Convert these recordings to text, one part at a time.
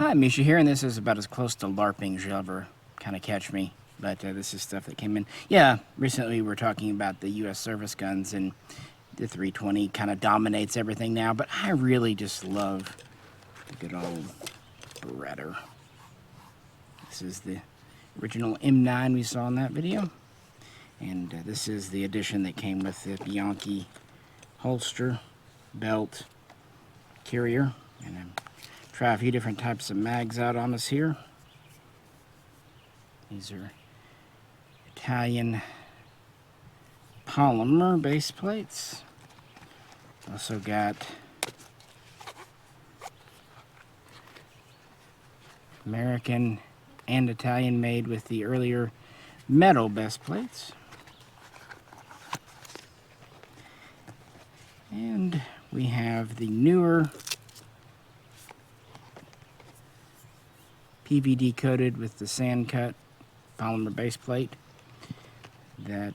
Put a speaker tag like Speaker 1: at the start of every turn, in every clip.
Speaker 1: Hi, Misha here, and this is about as close to LARPing as you'll ever kind of catch me. But this is stuff that came in. Yeah, recently we were talking about the U.S. service guns, and the 320 kind of dominates everything now. But I really just love the good old Beretta. This is the original M9 we saw in that video. And this is the edition that came with the Bianchi holster, belt, carrier, and try a few different types of mags out on us here. These are Italian polymer base plates. Also got American and Italian made with the earlier metal base plates. And we have the newer PVD coated with the sand cut polymer base plate that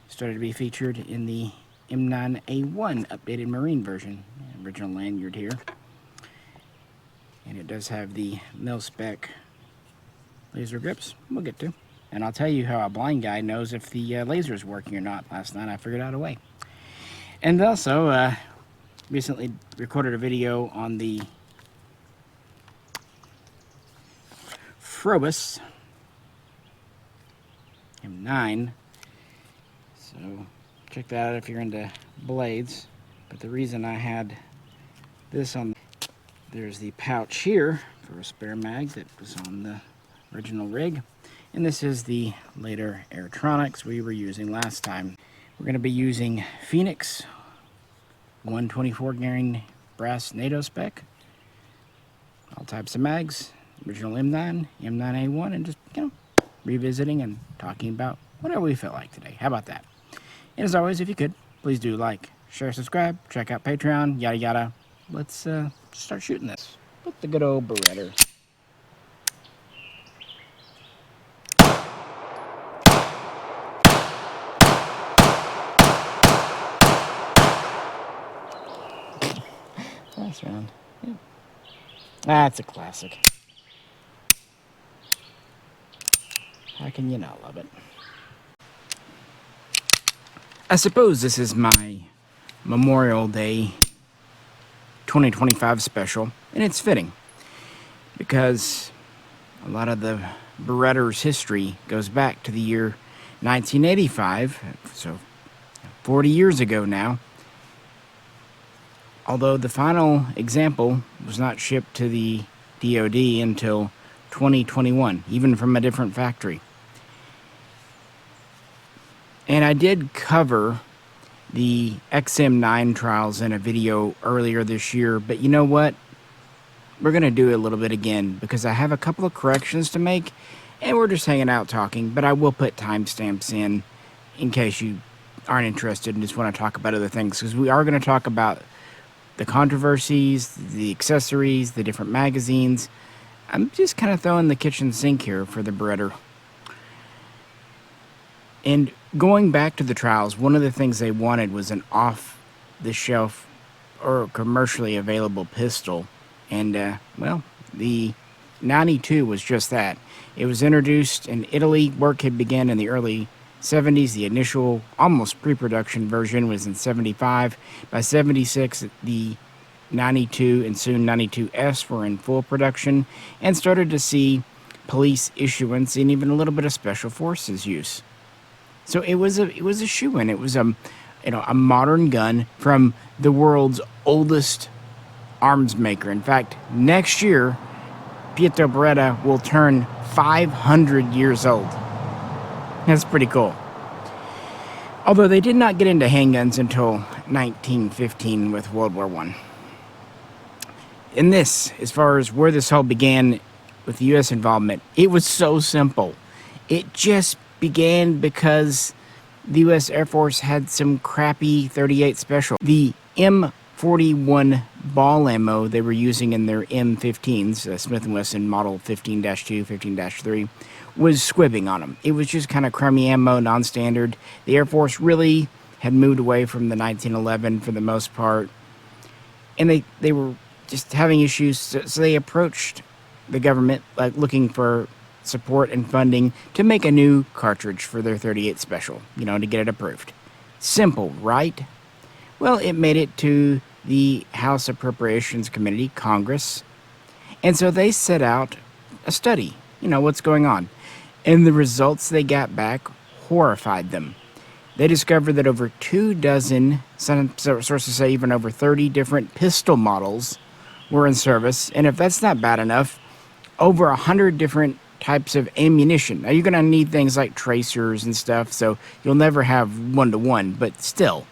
Speaker 1: started to be featured in the M9A1 updated marine version, original lanyard here. And it does have the mil-spec laser grips we'll get to. And I'll tell you how a blind guy knows if the laser is working or not. Last night I figured out a way. And also recently recorded a video on the Frobus M9, so check that out if you're into blades. But the reason I had this on, there's the pouch here for a spare mag that was on the original rig, and this is the later Airtronics we were using last time. We're going to be using Phoenix 124 grain brass NATO spec, all types of mags, original M9, M9A1, and just, revisiting and talking about whatever we feel like today. How about that? And as always, if you could, please do like, share, subscribe, check out Patreon, yada yada. Let's start shooting this with the good old Beretta. Last round. Yeah. That's a classic. How can you not love it? I suppose this is my Memorial Day 2025 special, and it's fitting because a lot of the Beretta's history goes back to the year 1985, so 40 years ago now. Although the final example was not shipped to the DoD until 2021, even from a different factory. And I did cover the XM9 Trials in a video earlier this year, but you know what? We're going to do it a little bit again because I have a couple of corrections to make, and we're just hanging out talking, but I will put timestamps in case you aren't interested and just want to talk about other things, because we are going to talk about the Contravercies, the accessories, the different magazines. I'm just kind of throwing the kitchen sink here for the Beretta. And going back to the trials, one of the things they wanted was an off-the-shelf or commercially available pistol. And, well, the 92 was just that. It was introduced in Italy. Work had begun in the early 70s. The initial, almost pre-production version was in 75. By 76, the 92 and soon 92S were in full production and started to see police issuance and even a little bit of special forces use. So it was a shoo-in. It was a modern gun from the world's oldest arms maker. In fact, next year, Pietro Beretta will turn 500 years old. That's pretty cool. Although they did not get into handguns until 1915 with World War I. In this, as far as where this all began with the U.S. involvement, it was so simple. It just began because the U.S. Air Force had some crappy .38 special. The M41 ball ammo they were using in their M15s, Smith & Wesson model 15-2, 15-3, was squibbing on them. It was just kind of crummy ammo, non-standard. The Air Force really had moved away from the 1911 for the most part. And they were just having issues. So they approached the government, like looking for support and funding to make a new cartridge for their 38 Special, to get it approved. Simple, right? Well, it made it to the House Appropriations Committee, Congress, and so they set out a study, what's going on. And the results they got back horrified them. They discovered that over 24, some sources say even over 30 different pistol models were in service. And if that's not bad enough, over 100 different types of ammunition. Now, you're going to need things like tracers and stuff, so you'll never have one-to-one, but still.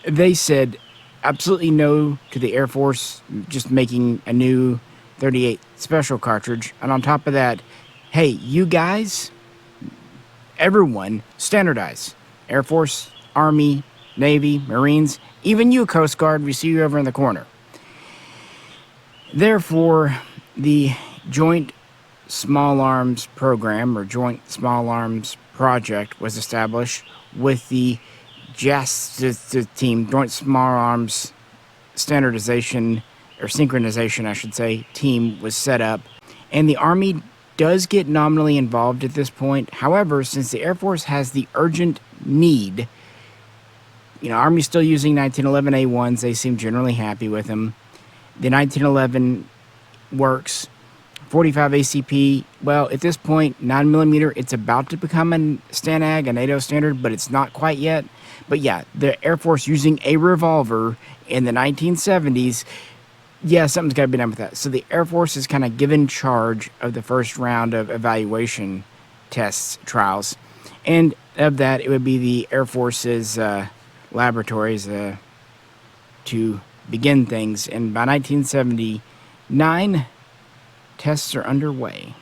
Speaker 1: They said absolutely no to the Air Force just making a new 38 Special cartridge. And on top of that, hey, you guys, everyone, standardize. Air Force, Army, Navy, Marines, even you, Coast Guard, we see you over in the corner. Therefore, the Joint Small Arms Program, or Joint Small Arms Project, was established with the JAST team, Joint Small Arms Standardization, or Synchronization, I should say, team was set up. And the Army does get nominally involved at this point. However, since the Air Force has the urgent need, Army's still using 1911A1s. They seem generally happy with them. The 1911 works. 45 ACP, well, at this point, 9mm, it's about to become a STANAG, a NATO standard, but it's not quite yet. But yeah, the Air Force using a revolver in the 1970s, yeah, something's got to be done with that. So the Air Force is kind of given charge of the first round of evaluation tests, trials. And of that, it would be the Air Force's laboratories to begin things. And by 1979, tests are underway.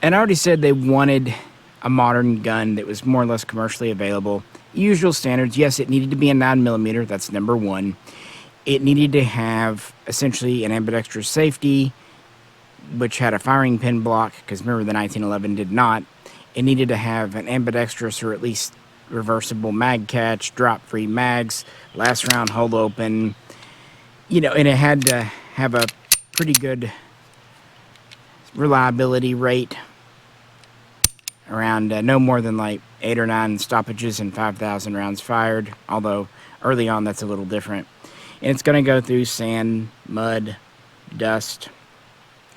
Speaker 1: And I already said they wanted a modern gun that was more or less commercially available. Usual standards, yes, it needed to be a 9mm, that's number one. It needed to have essentially an ambidextrous safety, which had a firing pin block, because remember the 1911 did not. It needed to have an ambidextrous or at least reversible mag catch, drop-free mags, last round hold open, and it had to have a pretty good reliability rate, around no more than like 8 or 9 stoppages and 5,000 rounds fired, although early on that's a little different. And it's going to go through sand, mud, dust,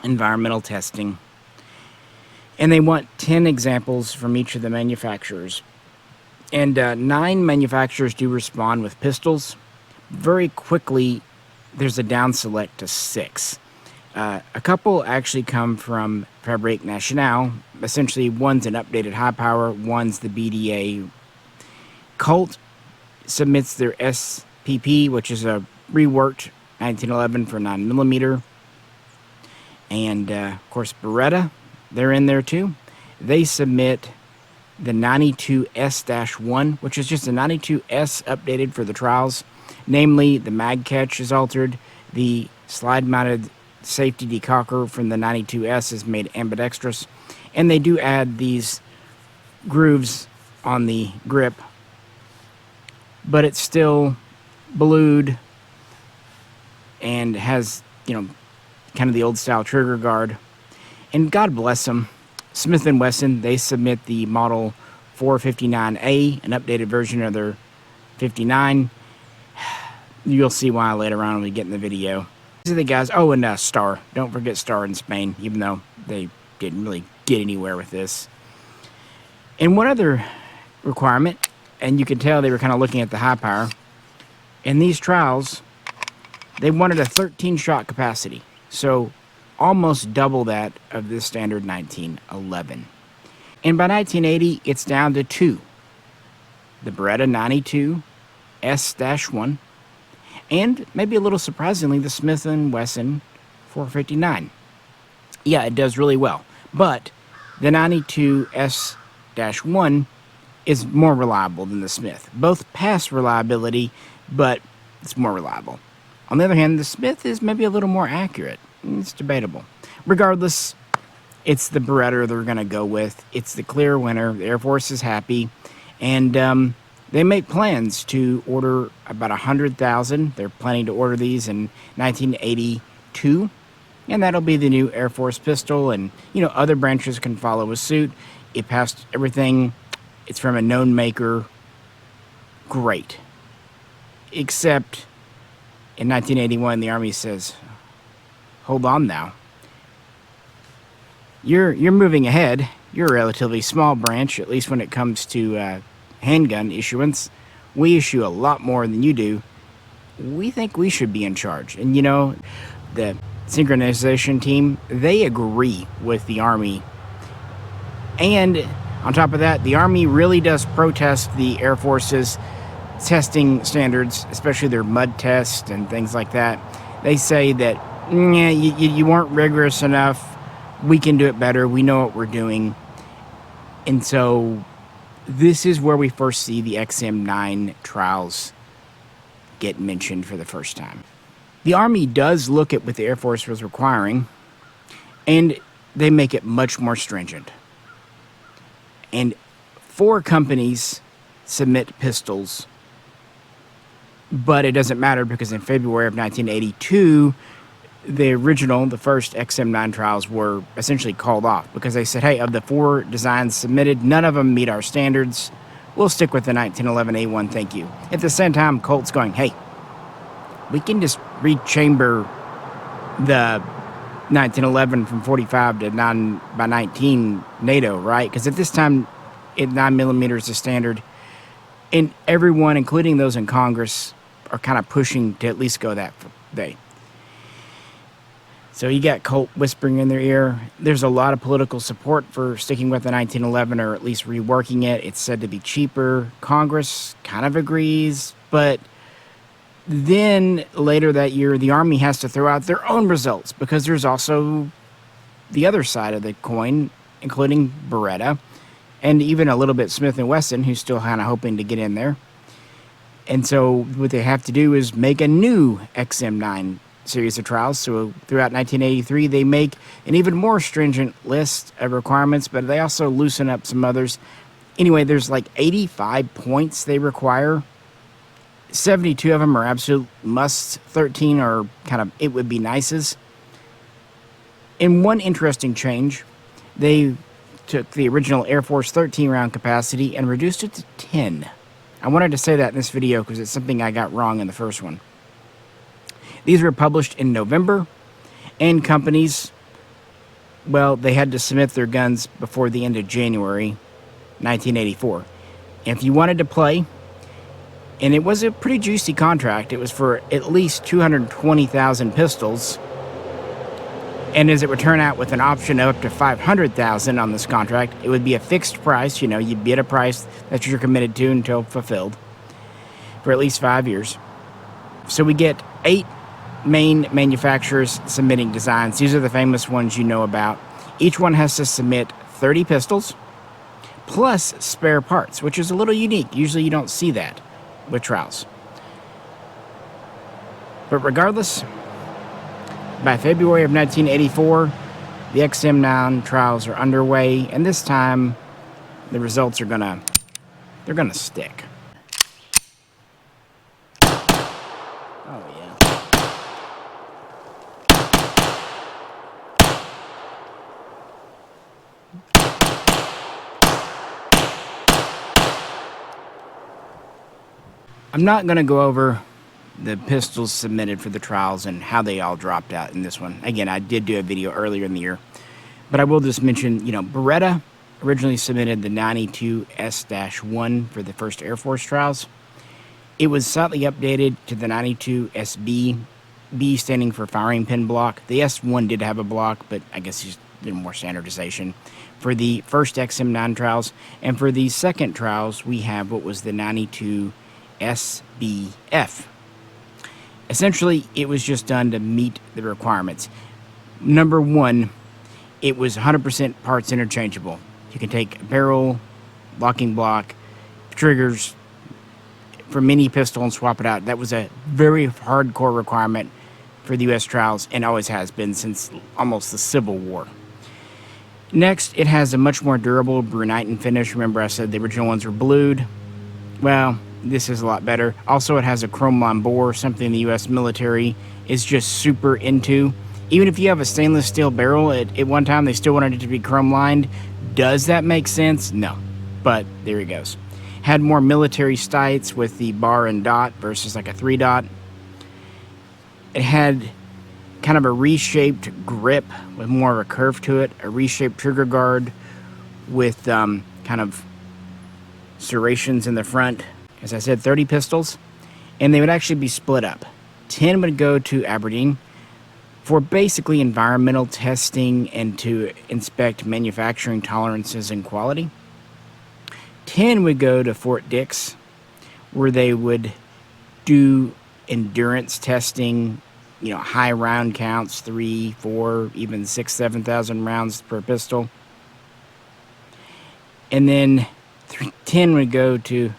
Speaker 1: environmental testing. And they want 10 examples from each of the manufacturers. And 9 manufacturers do respond with pistols. Very quickly, there's a down select to 6. A couple actually come from Fabrique Nationale. Essentially, one's an updated high power, one's the BDA. Colt submits their SPP, which is a reworked 1911 for 9mm. And, of course, Beretta, they're in there too. They submit the 92S-1, which is just a 92S updated for the trials. Namely, the mag catch is altered. The slide-mounted safety decocker from the 92S is made ambidextrous. And they do add these grooves on the grip. But it's still blued and has, kind of the old style trigger guard. And God bless them, Smith & Wesson, they submit the model 459A, an updated version of their 59. You'll see why later on when we get in the video. These are the guys, oh, and Star. Don't forget Star in Spain, even though they didn't really get anywhere with this. And one other requirement, and you can tell they were kind of looking at the high power, in these trials, they wanted a 13-shot capacity. So almost double that of the standard 1911. And by 1980, it's down to 2. The Beretta 92 S-1, and maybe a little surprisingly, the Smith & Wesson 459. Yeah, it does really well. But the 92 S-1 is more reliable than the Smith. Both pass reliability, but it's more reliable. On the other hand, the Smith is maybe a little more accurate. It's debatable. Regardless, it's the Beretta they're going to go with. It's the clear winner. The Air Force is happy. And They make plans to order about 100,000. They're planning to order these in 1982, and that'll be the new Air Force pistol, and other branches can follow suit. It passed everything. It's from a known maker. Great. Except in 1981, the Army says, hold on now. You're moving ahead. You're a relatively small branch, at least when it comes to handgun issuance. We issue a lot more than you do. We think we should be in charge. And the synchronization team, they agree with the Army. And on top of that, the Army really does protest the Air Force's testing standards, especially their mud test and things like that. They say that, you weren't rigorous enough. We can do it better. We know what we're doing. And so this is where we first see the XM9 trials get mentioned for the first time. The Army does look at what the Air Force was requiring, and they make it much more stringent. And 4 companies submit pistols, but it doesn't matter because in February of 1982, the first XM9 trials were essentially called off because they said, hey, of the 4 designs submitted, none of them meet our standards. We'll stick with the 1911A1, thank you. At the same time, Colt's going, hey, we can just rechamber the 1911 from 45 to 9x19 NATO, right? Because at this time, 9mm is the standard. And everyone, including those in Congress, are kind of pushing to at least go that day. So you got Colt whispering in their ear. There's a lot of political support for sticking with the 1911 or at least reworking it. It's said to be cheaper. Congress kind of agrees, but then later that year, the Army has to throw out their own results because there's also the other side of the coin, including Beretta and even a little bit Smith & Wesson, who's still kind of hoping to get in there. And so what they have to do is make a new XM9 series of trials. So throughout 1983, they make an even more stringent list of requirements, but they also loosen up some others. Anyway, there's like 85 points they require. 72 of them are absolute musts. 13 are kind of it would be nices. In one interesting change, they took the original Air Force 13 round capacity and reduced it to 10. I wanted to say that in this video because it's something I got wrong in the first one. These were published in November, and companies, well, they had to submit their guns before the end of January 1984. And if you wanted to play, and it was a pretty juicy contract, it was for at least 220,000 pistols, and as it would turn out with an option of up to 500,000 on this contract, it would be a fixed price. You'd be at a price that you're committed to until fulfilled for at least 5 years. So we get 8 main manufacturers submitting designs. These are the famous ones you know about. Each one has to submit 30 pistols plus spare parts, which is a little unique. Usually you don't see that with trials. But regardless, by February of 1984, the XM9 trials are underway, and this time the results are gonna stick. Oh yeah. I'm not going to go over the pistols submitted for the trials and how they all dropped out in this one. Again, I did do a video earlier in the year, but I will just mention, Beretta originally submitted the 92S-1 for the first Air Force trials. It was slightly updated to the 92SB, B standing for firing pin block. The S1 did have a block, but I guess he's doing more standardization for the first XM9 trials. And for the second trials, we have what was the 92SBF. Essentially, it was just done to meet the requirements. Number one, it was 100% parts interchangeable. You can take a barrel, locking block, triggers from any pistol and swap it out. That was a very hardcore requirement for the U.S. trials and always has been since almost the Civil War. Next, it has a much more durable brunette finish. Remember I said the original ones were blued. Well, this is a lot better. Also, it has a chrome-on bore, something the U.S. military is just super into. Even if you have a stainless steel barrel, at one time they still wanted it to be chrome-lined. Does that make sense? No. But there it goes. Had more military sights with the bar and dot versus like a 3-dot. It had kind of a reshaped grip with more of a curve to it, a reshaped trigger guard with kind of serrations in the front. As I said, 30 pistols, and they would actually be split up. 10 would go to Aberdeen for basically environmental testing and to inspect manufacturing tolerances and quality. 10 would go to Fort Dix, where they would do endurance testing, you know, high round counts, 3, 4, even 6, 7,000 rounds per pistol. And then 10 would go to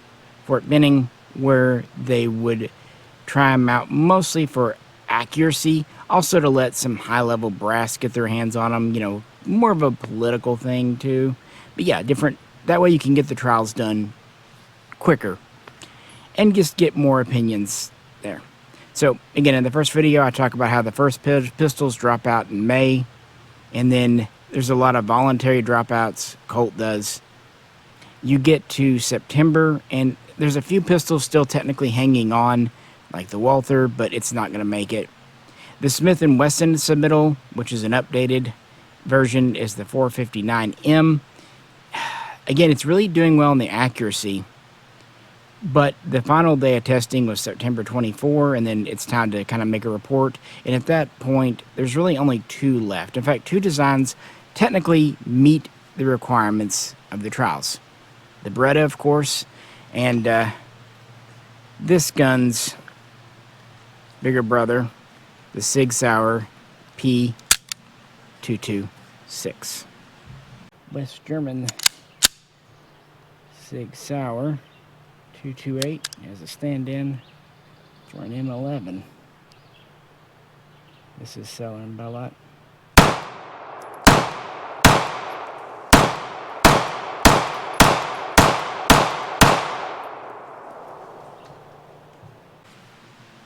Speaker 1: Fort Benning, where they would try them out mostly for accuracy, also to let some high-level brass get their hands on them, you know, more of a political thing too. But yeah, different. That way you can get the trials done quicker and just get more opinions there. So again, in the first video, I talk about how the first pistols drop out in May, and then there's a lot of voluntary dropouts. Colt does. You get to September, and there's a few pistols still technically hanging on, like the Walther, but it's not going to make it. The Smith & Wesson submittal, which is an updated version, is the 459M. Again, it's really doing well in the accuracy, but the final day of testing was September 24, and then it's time to kind of make a report. And at that point, there's really only 2 left. In fact, 2 designs technically meet the requirements of the trials. The Beretta, of course, and this gun's bigger brother, the Sig Sauer P226. West German Sig Sauer 228 as a stand-in for an M11. This is selling by a lot.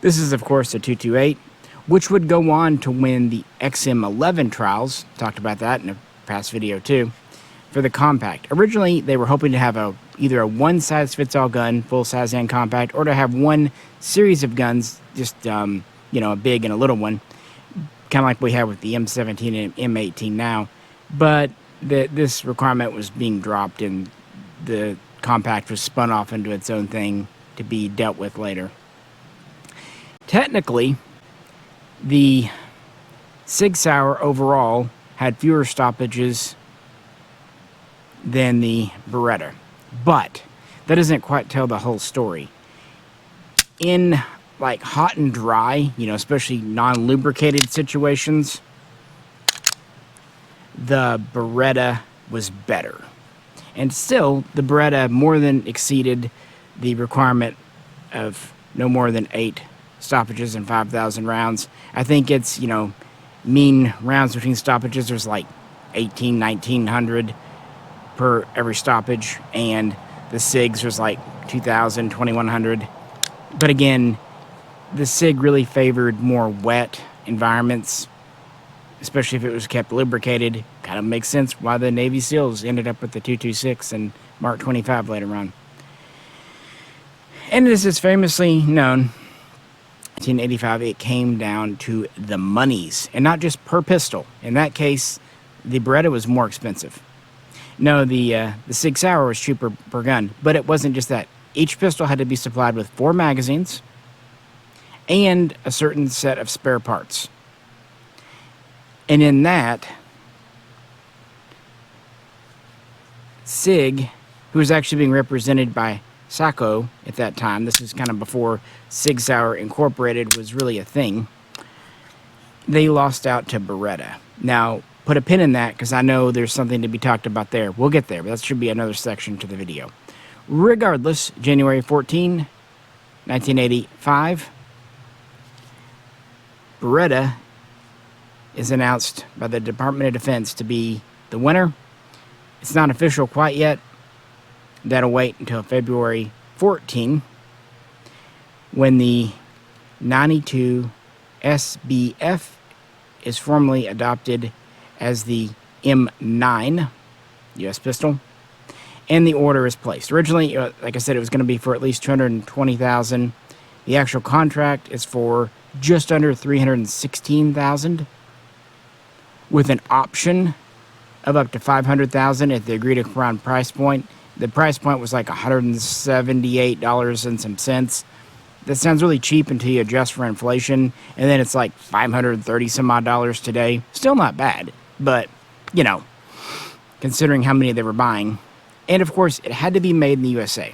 Speaker 1: This is, of course, a 228, which would go on to win the XM11 trials. Talked about that in a past video, too, for the compact. Originally, they were hoping to have either a one-size-fits-all gun, full-size and compact, or to have one series of guns, just, you know, a big and a little one, kind of like we have with the M17 and M18 now. But this requirement was being dropped, and the compact was spun off into its own thing to be dealt with later. Technically, the Sig Sauer overall had fewer stoppages than the Beretta, but that doesn't quite tell the whole story. In like hot and dry, you know, especially non-lubricated situations, the Beretta was better. And still, the Beretta more than exceeded the requirement of no more than 8 stoppages and 5,000 rounds. I think it's, you know, mean rounds between stoppages, there's like 1,900 per every stoppage, and the SIGs was like 2,000, 2,100. But again, the SIG really favored more wet environments, especially if it was kept lubricated. Kind of makes sense why the Navy SEALs ended up with the 226 and Mark 25 later on. And as is famously known, 1985, it came down to the monies, and not just per pistol. In that case, the Beretta was more expensive. No, the Sig Sauer was cheaper per gun, but it wasn't just that. Each pistol had to be supplied with 4 magazines and a certain set of spare parts. And in that, Sig, who was actually being represented by Mishaco at that time, this is kind of before Sig Sauer Incorporated was really a thing, they lost out to Beretta. Now, put a pin in that, because I know there's something to be talked about there. We'll get there, but that should be another section to the video. Regardless, January 14, 1985, Beretta is announced by the Department of Defense to be the winner. It's not official quite yet. That'll wait until February 2014 when the 92 SBF is formally adopted as the M9 U.S. pistol, and the order is placed. Originally, like I said, it was going to be for at least $220,000. The actual contract is for just under $316,000, with an option of up to $500,000 at the agreed upon price point. The price point was like $178 and some cents. That sounds really cheap until you adjust for inflation, and then it's like $530 some odd dollars today. Still not bad, but you know, considering how many they were buying. And of course, it had to be made in the USA.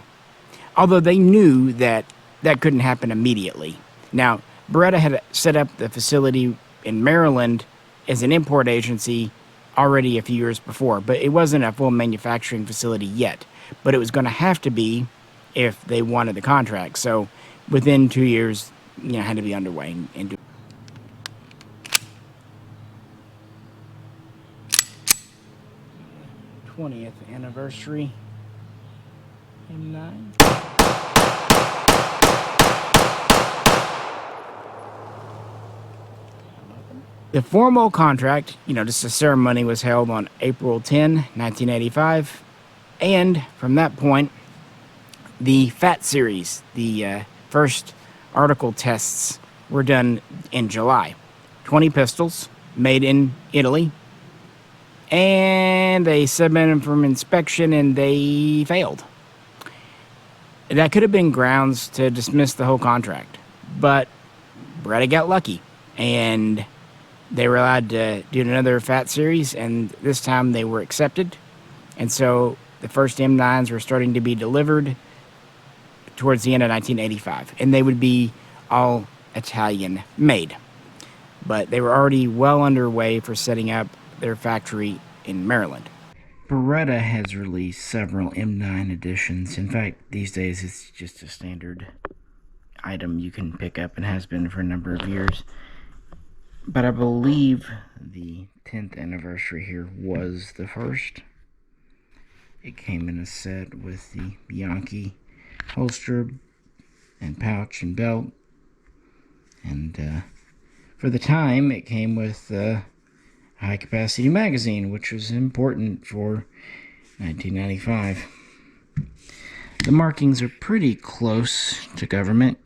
Speaker 1: Although they knew that that couldn't happen immediately. Now, Beretta had set up the facility in Maryland as an import agency already a few years before, but it wasn't a full manufacturing facility yet. But it was going to have to be if they wanted the contract. So within 2 years, you know, had to be underway and do. 20th anniversary M9. The formal contract, you know, just a ceremony, was held on April 10, 1985. And from that point, the FAT series, the first article tests, were done in July. 20 pistols made in Italy. And they submitted them for inspection, and they failed. That could have been grounds to dismiss the whole contract. But Beretta got lucky, and they were allowed to do another FAT series, and this time they were accepted. And so the first M9s were starting to be delivered towards the end of 1985, and they would be all Italian made. But they were already well underway for setting up their factory in Maryland. Beretta has released several M9 editions. In fact, these days it's just a standard item you can pick up and has been for a number of years. But I believe the 10th anniversary here was the first. It came in a set with the Bianchi holster and pouch and belt. And for the time, it came with high-capacity magazine, which was important for 1995. The markings are pretty close to government.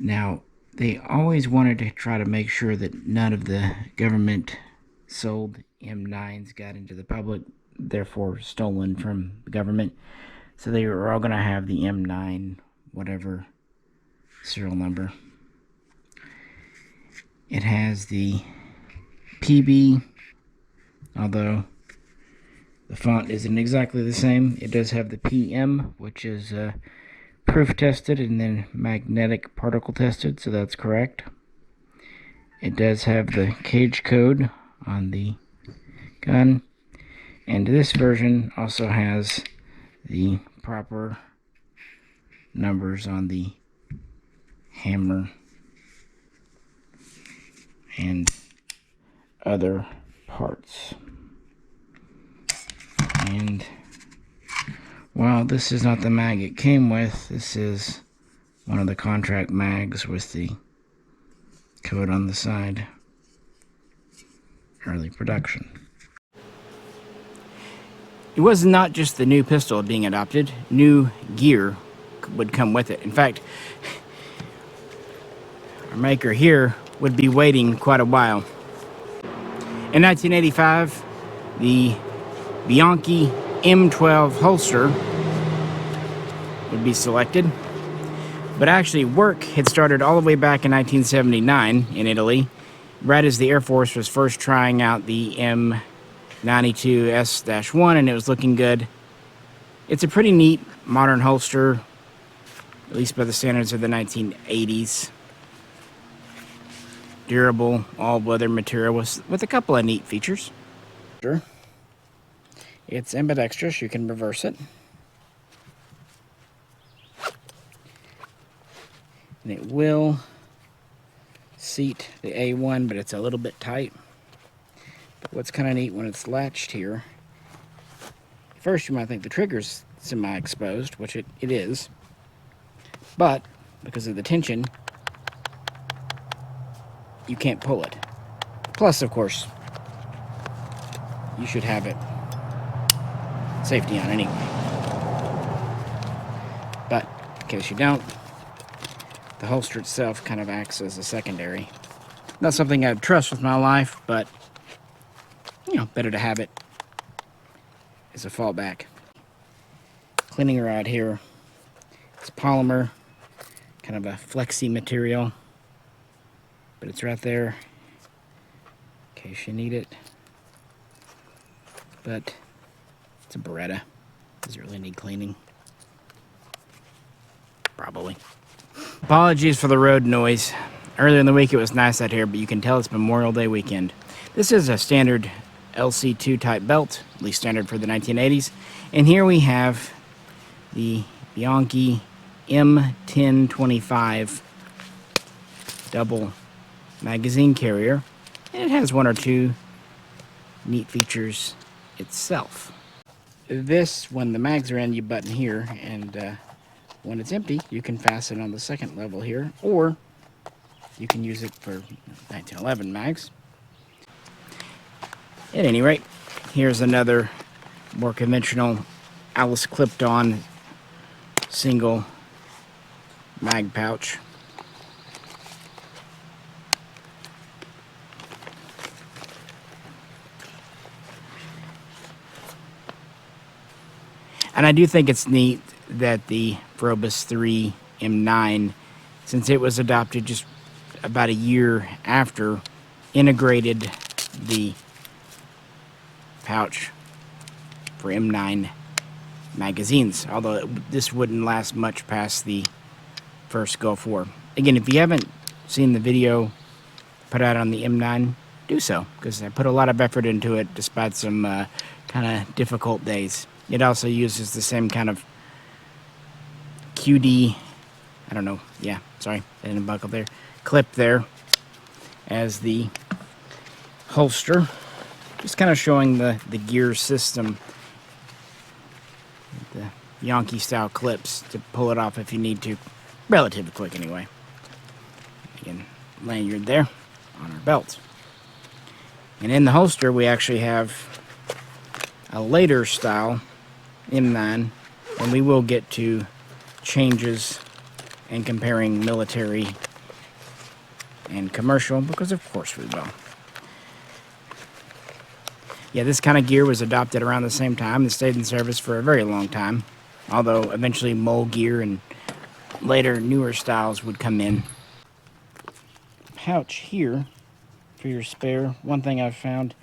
Speaker 1: Now, they always wanted to try to make sure that none of the government-sold M9s got into the public, therefore stolen from the government. So they were all going to have the M9, whatever serial number. It has the PB, although the font isn't exactly the same. It does have the PM, which is proof tested and then magnetic particle tested, so that's correct. It does have the cage code on the gun, and this version also has the proper numbers on the hammer and other parts. And while this is not the mag it came with, this is one of the contract mags with the code on the side. Early production. It was not just the new pistol being adopted. New gear would come with it. In fact, our maker here would be waiting quite a while. In 1985, the Bianchi M12 holster would be selected. But actually, work had started all the way back in 1979 in Italy, right as the Air Force was first trying out the M92S-1, and it was looking good. It's a pretty neat modern holster, at least by the standards of the 1980s. Durable, all-weather material with a couple of neat features. It's ambidextrous, you can reverse it. And it will seat the A1, but it's a little bit tight. But what's kind of neat when it's latched here, first you might think the trigger's semi-exposed, which it is. But because of the tension, you can't pull it. Plus, of course, you should have it safety on anyway. But in case you don't, the holster itself kind of acts as a secondary. Not something I'd trust with my life, but you know, better to have it as a fallback. Cleaning rod here. It's polymer, kind of a flexy material, but it's right there in case you need it. But it's a Beretta. Does it really need cleaning? Probably. Apologies for the road noise. Earlier in the week it was nice out here, but you can tell it's Memorial Day weekend. This is a standard LC2 type belt, at least standard for the 1980s. And here we have the Bianchi M1025 double magazine carrier. And it has one or two neat features itself. This, when the mags are in, you button here, and when it's empty, you can fasten on the second level here, or you can use it for 1911 mags. At any rate, here's another more conventional Alice clipped-on single mag pouch. And I do think it's neat that the Frobus 3 M9, since it was adopted just about a year after, integrated the pouch for M9 magazines, although this wouldn't last much past the first Gulf War. Again, if you haven't seen the video put out on the M9, do so, because I put a lot of effort into it despite some kind of difficult days. It also uses the same kind of QD, I don't know, yeah, sorry, I didn't buckle there, clip there as the holster. Just kind of showing the gear system, the Yankee style clips to pull it off if you need to, relatively quick anyway. Again, lanyard there on our belt. And in the holster we actually have a later style M9, and we will get to changes and comparing military and commercial, because of course we will. Yeah, this kind of gear was adopted around the same time and stayed in service for a very long time, although eventually mole gear and later newer styles would come in. Pouch here for your spare. One thing I've found,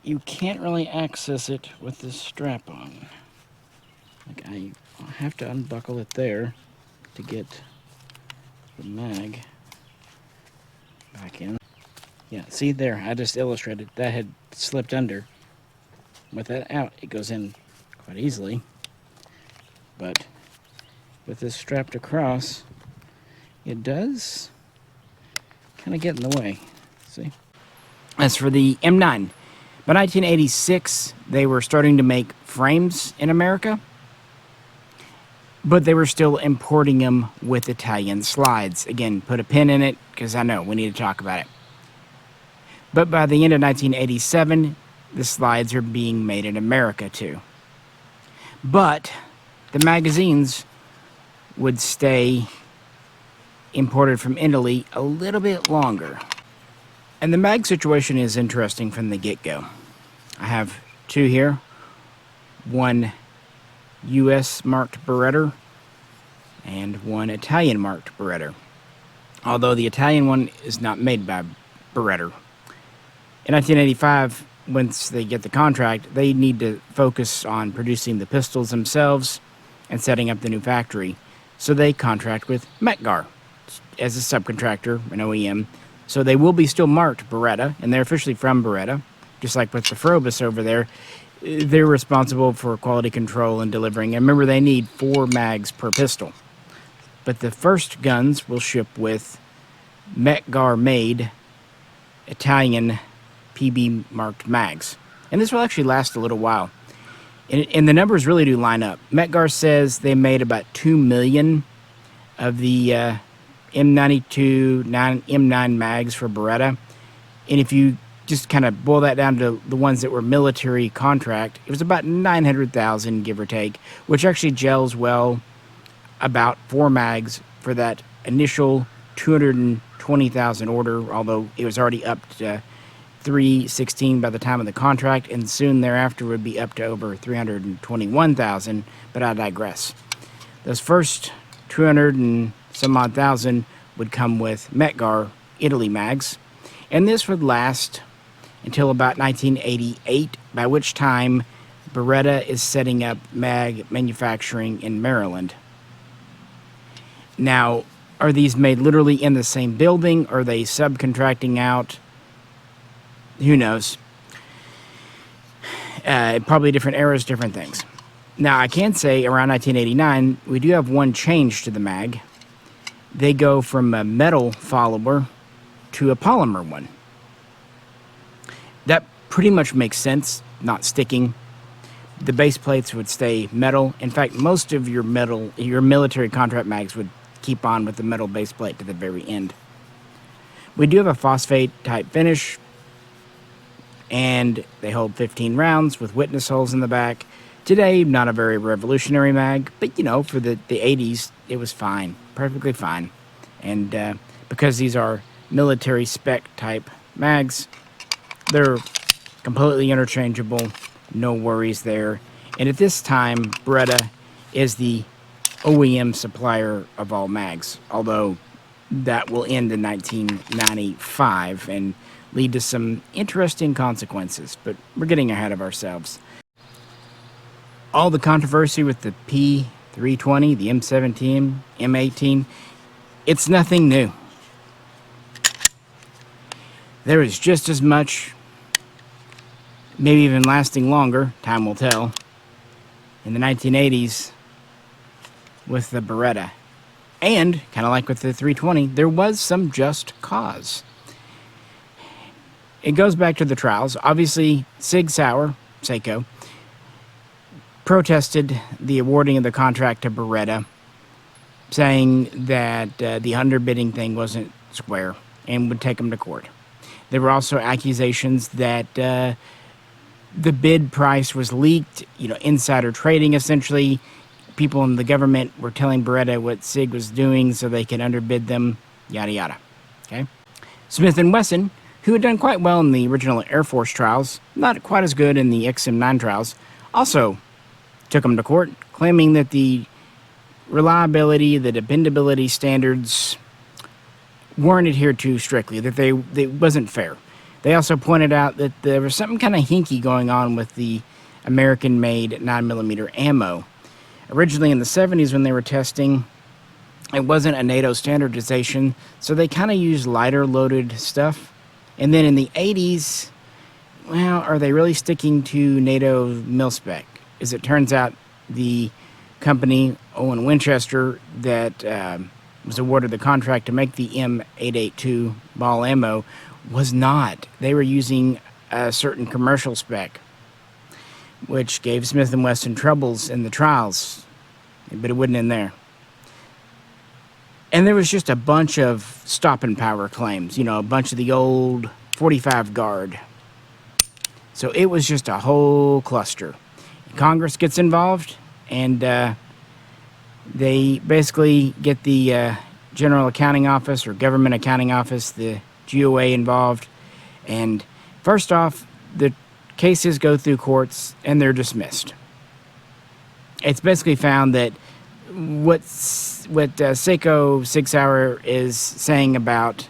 Speaker 1: you can't really access it with this strap on. Like, I have to unbuckle it there to get the mag back in. Yeah, see there, I just illustrated that had slipped under. With that out, it goes in quite easily. But with this strapped across, it does kind of get in the way. See? As for the M9, by 1986, they were starting to make frames in America, but they were still importing them with Italian slides. Again, put a pin in it, because I know we need to talk about it. But by the end of 1987, the slides are being made in America too. But the magazines would stay imported from Italy a little bit longer. And the mag situation is interesting from the get-go. I have two here. One US marked Beretta and one Italian marked Beretta. Although the Italian one is not made by Beretta. In 1985, once they get the contract, they need to focus on producing the pistols themselves and setting up the new factory. So they contract with Metgar as a subcontractor, an OEM. So they will be still marked Beretta, and they're officially from Beretta. Just like with the Frobus over there, they're responsible for quality control and delivering. And remember, they need 4 mags per pistol. But the first guns will ship with Metgar-made Italian PB marked mags, and this will actually last a little while. And the numbers really do line up. Metgar says they made about 2 million of the M92 M9 mags for Beretta. And if you just kind of boil that down to the ones that were military contract, it was about 900,000, give or take, which actually gels well about 4 mags for that initial 220,000 order, although it was already up to 316 by the time of the contract, and soon thereafter would be up to over 321,000, but I digress. Those first 200 and some odd thousand would come with Metgar Italy mags, and this would last until about 1988, by which time Beretta is setting up mag manufacturing in Maryland. Now, are these made literally in the same building? Are they subcontracting out? Who knows? Probably different eras, different things. Now, I can say around 1989, we do have one change to the mag. They go from a metal follower to a polymer one. That pretty much makes sense, not sticking. The base plates would stay metal. In fact, most of your military contract mags would keep on with the metal base plate to the very end. We do have a phosphate type finish, and they hold 15 rounds with witness holes in the back. Today, not a very revolutionary mag, but you know, for the 80s, it was fine, perfectly fine. And because these are military spec type mags, they're completely interchangeable, no worries there. And at this time, Beretta is the OEM supplier of all mags, although that will end in 1995 and lead to some interesting consequences, but we're getting ahead of ourselves. All the controversy with the P320, the M17, M18, it's nothing new. There is just as much, maybe even lasting longer, time will tell, in the 1980s with the Beretta. And, kind of like with the 320, there was some just cause. It goes back to the trials. Obviously, Sig Sauer, Seiko, protested the awarding of the contract to Beretta, saying that the underbidding thing wasn't square and would take them to court. There were also accusations that the bid price was leaked, insider trading essentially. People in the government were telling Beretta what Sig was doing so they could underbid them, yada yada. Okay? Smith & Wesson, who had done quite well in the original Air Force trials, not quite as good in the XM9 trials, also took them to court, claiming that the reliability, the dependability standards weren't adhered to strictly, that it wasn't fair. They also pointed out that there was something kind of hinky going on with the American-made 9mm ammo. Originally in the 70s when they were testing, it wasn't a NATO standardization, so they kind of used lighter loaded stuff. And then in the 80s, well, are they really sticking to NATO mil-spec? As it turns out, the company, Owen Winchester, that was awarded the contract to make the M882 ball ammo was not. They were using a certain commercial spec, which gave Smith & Wesson troubles in the trials, but it wouldn't end there. And there was just a bunch of stopping power claims, a bunch of the old 45 guard. So it was just a whole cluster. Congress gets involved, and they basically get the General Accounting Office or Government Accounting Office, the GOA, involved. And first off, the cases go through courts, and they're dismissed. It's basically found that what Seiko Sig Sauer is saying about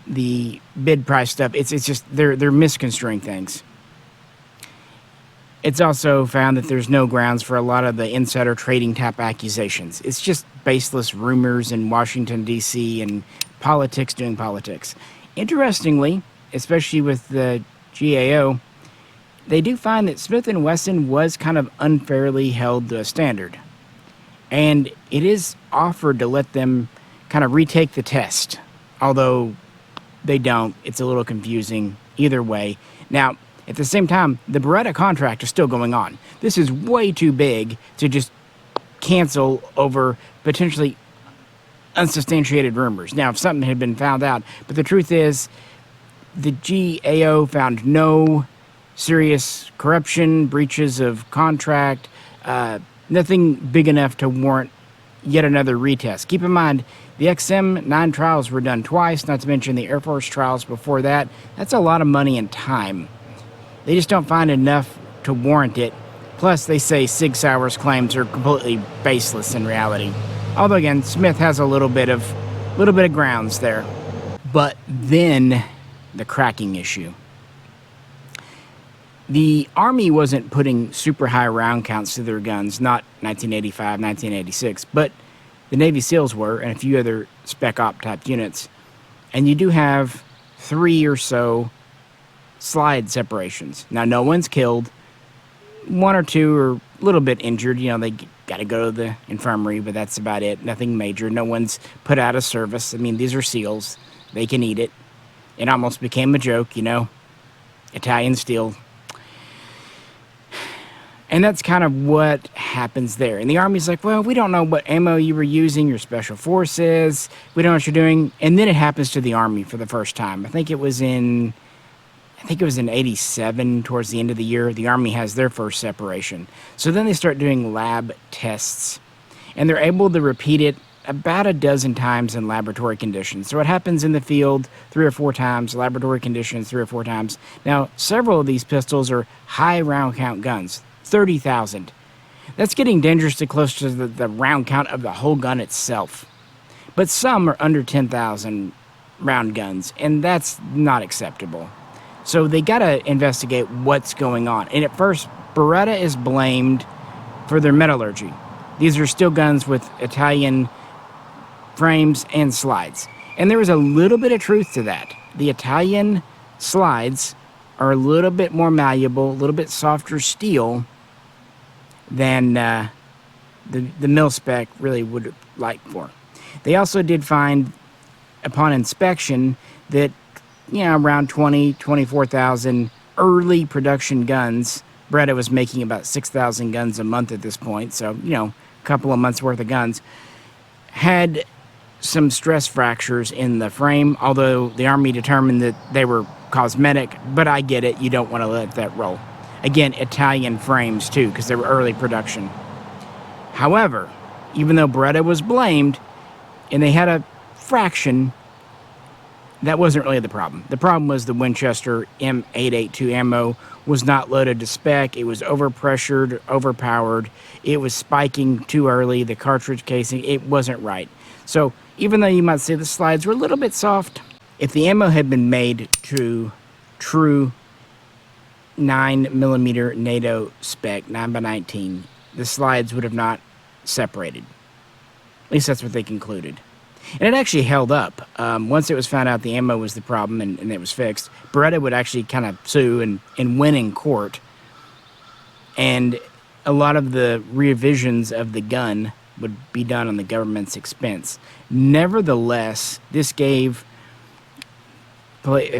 Speaker 1: the bid price stuff, it's just they're misconstruing things. It's also found that there's no grounds for a lot of the insider trading type accusations. It's just baseless rumors in Washington, D.C. and politics doing politics. Interestingly, especially with the GAO, they do find that Smith & Wesson was kind of unfairly held to a standard. And it is offered to let them kind of retake the test. Although they don't. It's a little confusing either way. Now, At the same time, the Beretta contract is still going on. This is way too big to just cancel over potentially unsubstantiated rumors. Now, if something had been found out, but the truth is, the GAO found no serious corruption, breaches of contract, nothing big enough to warrant yet another retest. Keep in mind, the XM9 trials were done twice, not to mention the Air Force trials before that. That's a lot of money and time. They just don't find enough to warrant it. Plus, they say Sig Sauer's claims are completely baseless in reality. Although, again, Smith has a little bit of grounds there. But then, the cracking issue. The Army wasn't putting super high round counts to their guns, not 1985, 1986, but the Navy SEALs were, and a few other spec op type units. And you do have 3 or so slide separations. Now, no one's killed. 1 or 2 are a little bit injured. You know, they got to go to the infirmary, but that's about it. Nothing major. No one's put out of service. I mean, these are SEALs. They can eat it. It almost became a joke, you know. Italian steel. And that's kind of what happens there. And the Army's like, well, we don't know what ammo you were using, your special forces. We don't know what you're doing. And then it happens to the Army for the first time. I think it was in 87, towards the end of the year. The Army has their first separation. So then they start doing lab tests. And they're able to repeat it about a dozen times in laboratory conditions. So it happens in the field 3 or 4 times, laboratory conditions 3 or 4 times. Now, several of these pistols are high round count guns. 30,000. That's getting dangerously close to the round count of the whole gun itself. But some are under 10,000 round guns, and that's not acceptable. So they got to investigate what's going on. And at first, Beretta is blamed for their metallurgy. These are still guns with Italian frames and slides. And there is a little bit of truth to that. The Italian slides are a little bit more malleable, a little bit softer steel than the mil spec really would like for. They also did find, upon inspection, that, you know, around 24,000 early production guns. Beretta was making about 6,000 guns a month at this point, so, you know, a couple of months worth of guns, had some stress fractures in the frame, although the Army determined that they were cosmetic, but I get it, you don't want to let that roll. Again, Italian frames too, because they were early production. However, even though Beretta was blamed, and they had a fraction, that wasn't really the problem. The problem was the Winchester M882 ammo was not loaded to spec. It was overpressured, overpowered. It was spiking too early. The cartridge casing, it wasn't right. So even though you might say the slides were a little bit soft, if the ammo had been made to true 9mm NATO spec, 9x19, the slides would have not separated. At least that's what they concluded. And it actually held up. Once it was found out the ammo was the problem and it was fixed, Beretta would actually kind of sue and win in court. And a lot of the revisions of the gun would be done on the government's expense. Nevertheless, this gave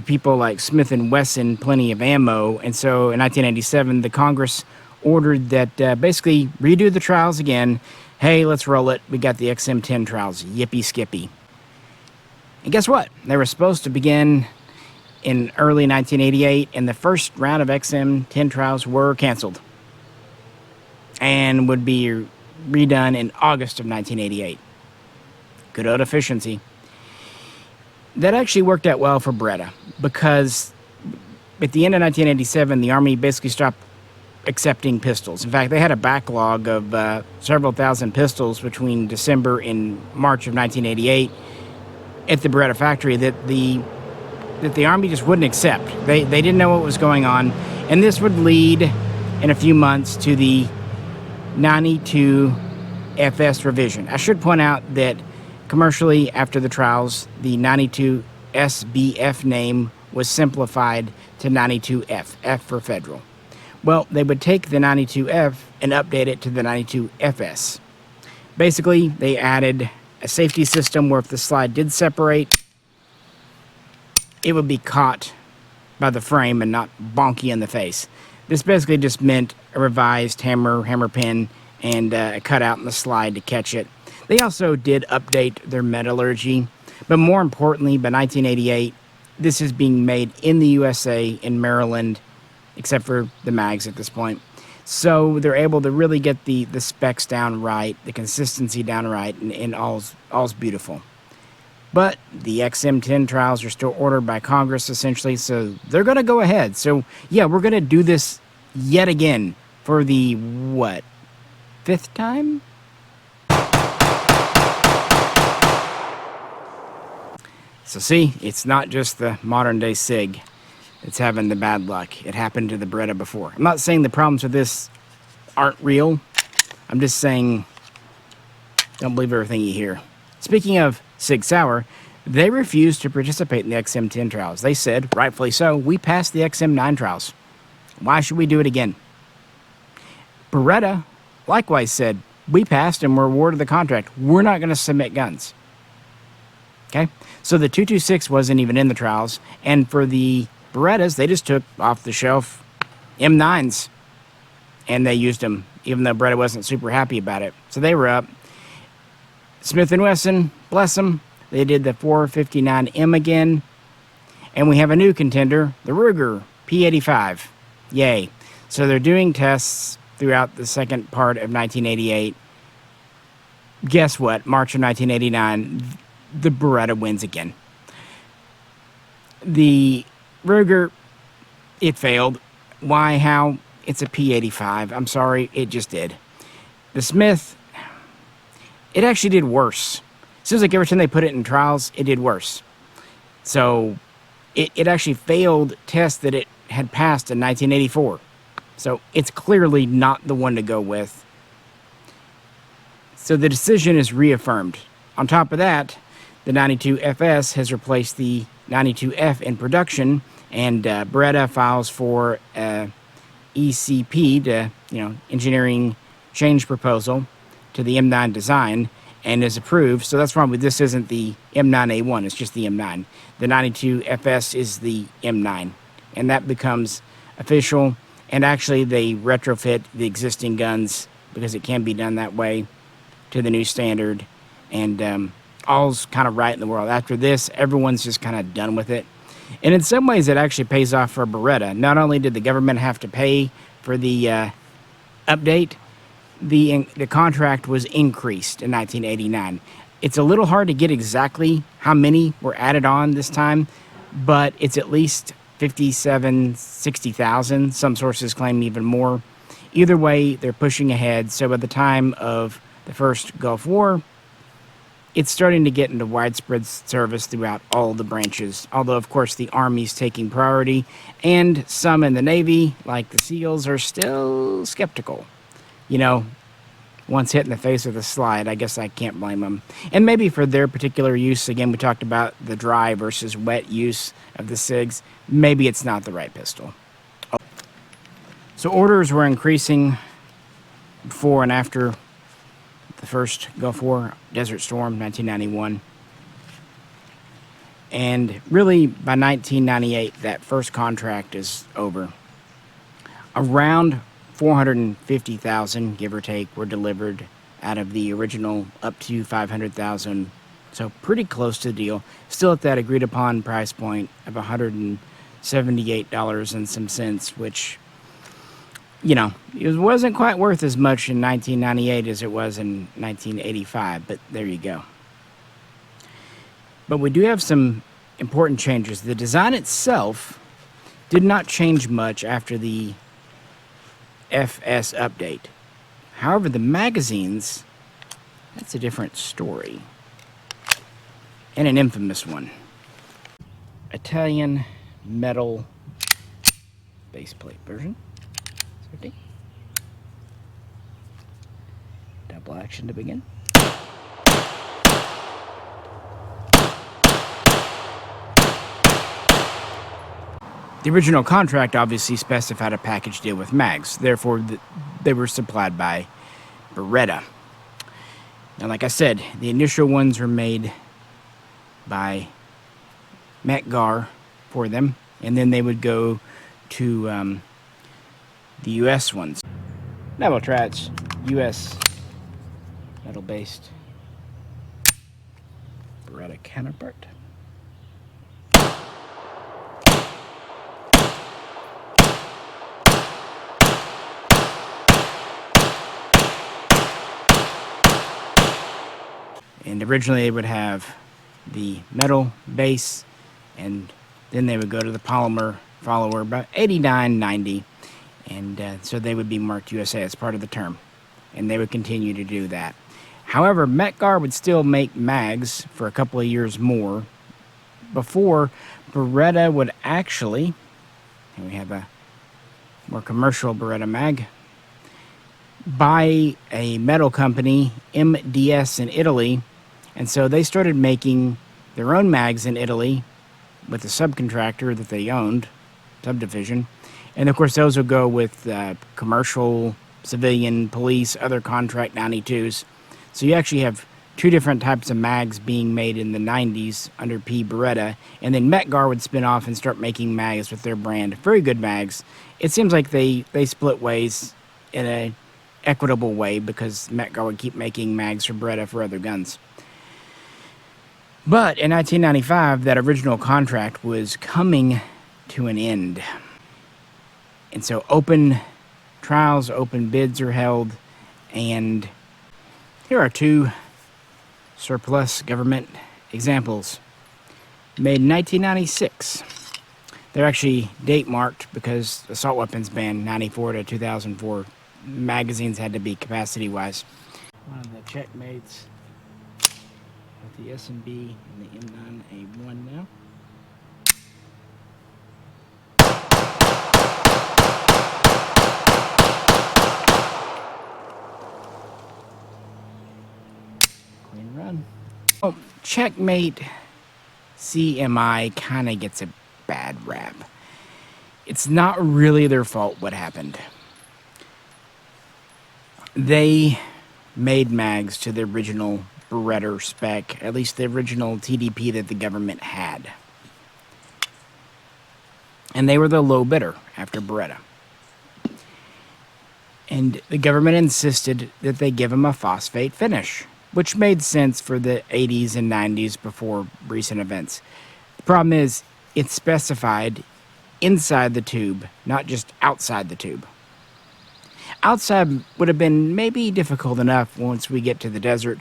Speaker 1: people like Smith & Wesson plenty of ammo, and so in 1987 the Congress ordered that basically redo the trials again. Hey, let's roll it. We got the XM10 trials. Yippee skippy. And guess what? They were supposed to begin in early 1988, and the first round of XM10 trials were canceled and would be redone in August of 1988. Good old efficiency. That actually worked out well for Beretta, because at the end of 1987, the Army basically stopped accepting pistols. In fact, they had a backlog of several thousand pistols between December and March of 1988 at the Beretta factory that the Army just wouldn't accept. They didn't know what was going on, and this would lead in a few months to the 92 FS revision. I should point out that commercially, after the trials, the 92 SBF name was simplified to 92F, F for federal. Well, they would take the 92F and update it to the 92FS. Basically, they added a safety system where if the slide did separate, it would be caught by the frame and not bonky in the face. This basically just meant a revised hammer pin, and a cutout in the slide to catch it. They also did update their metallurgy, but more importantly, by 1988, this is being made in the USA, in Maryland, except for the mags at this point. So they're able to really get the specs down right, the consistency down right, and all's beautiful. But the XM10 trials are still ordered by Congress, essentially, so they're going to go ahead. So, yeah, we're going to do this yet again for the, what, 5th time? So see, it's not just the modern-day Sig that's having the bad luck. It happened to the Beretta before. I'm not saying the problems with this aren't real. I'm just saying, don't believe everything you hear. Speaking of Sig Sauer, they refused to participate in the XM10 trials. They said, rightfully so, we passed the XM9 trials. Why should we do it again? Beretta likewise said, we passed and were awarded the contract. We're not going to submit guns. Okay? So the 226 wasn't even in the trials. And for the Berettas, they just took off the shelf M9s. And they used them, even though Beretta wasn't super happy about it. So they were up. Smith & Wesson, bless them, they did the 459M again. And we have a new contender, the Ruger P85. Yay. So they're doing tests throughout the second part of 1988. Guess what? March of 1989, the Beretta wins again. The Ruger, it failed. Why? How? It's a P85. I'm sorry, it just did. The Smith, it actually did worse. Seems like every time they put it in trials, it did worse. So it actually failed tests that it had passed in 1984. So it's clearly not the one to go with. So the decision is reaffirmed. On top of that, the 92FS has replaced the 92F in production, and Beretta files for ECP, to, engineering change proposal to the M9 design, and is approved. So that's why this isn't the M9A1, it's just the M9. The 92FS is the M9, and that becomes official. And actually, they retrofit the existing guns, because it can be done that way, to the new standard. And all's kind of right in the world. After this, everyone's just kind of done with it. And in some ways, it actually pays off for Beretta. Not only did the government have to pay for the update, the contract was increased in 1989. It's a little hard to get exactly how many were added on this time, but it's at least 57, 60,000. Some sources claim even more. Either way, they're pushing ahead. So by the time of the first Gulf War, it's starting to get into widespread service throughout all the branches. Although, of course, the Army's taking priority, and some in the Navy, like the SEALs, are still skeptical. Once hit in the face with a slide, I guess I can't blame them. And maybe for their particular use, again, we talked about the dry versus wet use of the SIGs. Maybe it's not the right pistol. So orders were increasing before and after the first Gulf War, Desert Storm, 1991. And really, by 1998, that first contract is over. Around 450,000, give or take, were delivered out of the original up to 500,000. So pretty close to the deal. Still at that agreed upon price point of $178 and some cents, which, it wasn't quite worth as much in 1998 as it was in 1985, but there you go. But we do have some important changes. The design itself did not change much after the FS update. However, the magazines, that's a different story. And an infamous one. Italian metal baseplate version. Double action to begin. The original contract obviously specified a package deal with mags. Therefore, they were supplied by Beretta. Now, like I said, the initial ones were made by Metgar for them, and then they would go to the U.S. ones. Naval Trats, U.S. metal-based Beretta counterpart. And originally they would have the metal base, and then they would go to the polymer follower about 89, 90, and so they would be marked USA as part of the term, and they would continue to do that. However, Metgar would still make mags for a couple of years more before Beretta would actually, and we have a more commercial Beretta mag, buy a metal company, MDS, in Italy. And so they started making their own mags in Italy with a subcontractor that they owned, subdivision. And of course, those would go with commercial, civilian, police, other contract 92s. So you actually have two different types of mags being made in the 90s under P. Beretta. And then Metgar would spin off and start making mags with their brand. Very good mags. It seems like they split ways in an equitable way, because Metgar would keep making mags for Beretta for other guns. But in 1995, that original contract was coming to an end. And so open trials, open bids are held, and here are two surplus government examples made in 1996. They're actually date marked because assault weapons ban 94 to 2004. Magazines had to be capacity wise. One of the checkmates with the S&B and the M9A1 now. Clean run. Oh, checkmate CMI kind of gets a bad rap. It's not really their fault what happened. They made mags to the original Beretta spec, at least the original TDP that the government had. And they were the low bidder after Beretta. And the government insisted that they give them a phosphate finish, which made sense for the 80s and 90s before recent events. The problem is, it's specified inside the tube, not just outside the tube. Outside would have been maybe difficult enough once we get to the desert,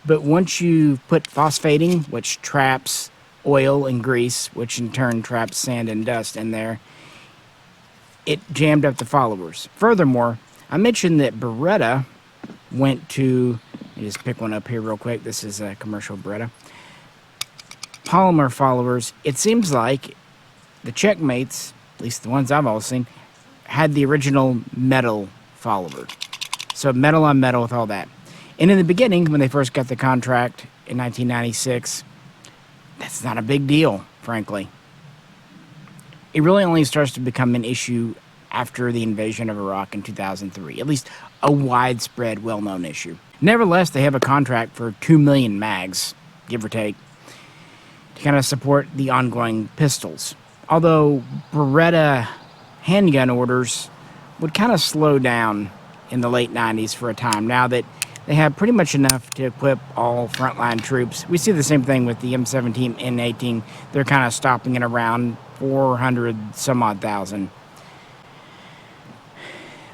Speaker 1: but once you put phosphating, which traps oil and grease, which in turn traps sand and dust in there, it jammed up the followers. Furthermore, I mentioned that Beretta went to, let me just pick one up here real quick. This is a commercial Beretta. Polymer followers, it seems like the checkmates, at least the ones I've all seen, had the original metal follower. So metal on metal with all that. And in the beginning, when they first got the contract in 1996, that's not a big deal, frankly. It really only starts to become an issue after the invasion of Iraq in 2003, at least a widespread, well-known issue. Nevertheless, they have a contract for 2 million mags, give or take, to kind of support the ongoing pistols. Although Beretta handgun orders would kind of slow down in the late 90s for a time, now that they have pretty much enough to equip all frontline troops. We see the same thing with the M17 N18. They're kind of stopping at around 400 some odd thousand.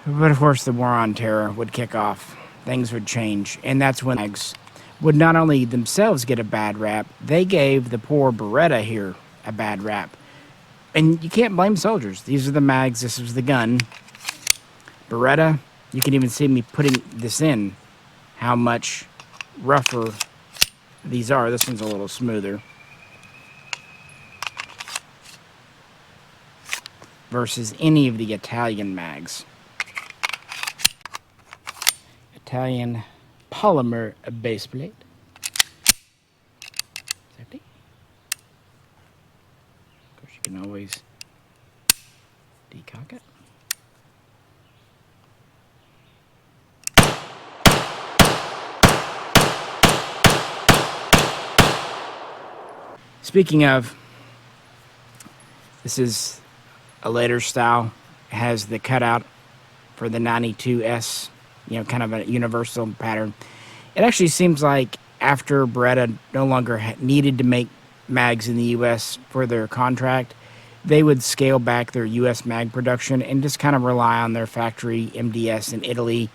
Speaker 1: But of course, the war on terror would kick off. Things would change, and that's when mags would not only themselves get a bad rap, they gave the poor Beretta here a bad rap. And you can't blame soldiers. These are the mags, this was the gun. Beretta, you can even see me putting this in, how much rougher these are. This one's a little smoother. Versus any of the Italian mags. Italian polymer base plate. Safety. Of course, you can always decock it. Speaking of This is a later style. It has the cutout for the 92S, kind of a universal pattern. It actually seems like after Beretta no longer needed to make mags in the U.S. for their contract, they would scale back their U.S. mag production and just kind of rely on their factory MDS in Italy.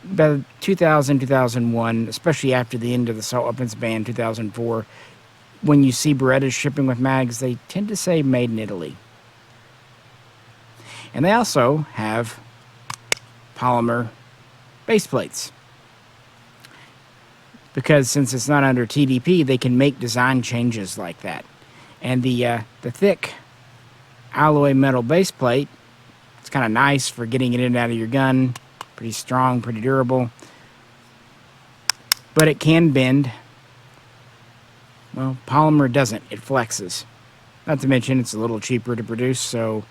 Speaker 1: By 2000, 2001, especially after the end of the assault weapons ban, 2004, when you see Berettas shipping with mags, they tend to say made in Italy. And they also have polymer base plates, because since it's not under TDP, they can make design changes like that. And the thick alloy metal base plate, it's kind of nice for getting it in and out of your gun. Pretty strong, pretty durable. But it can bend. Well, polymer doesn't. It flexes. Not to mention it's a little cheaper to produce, so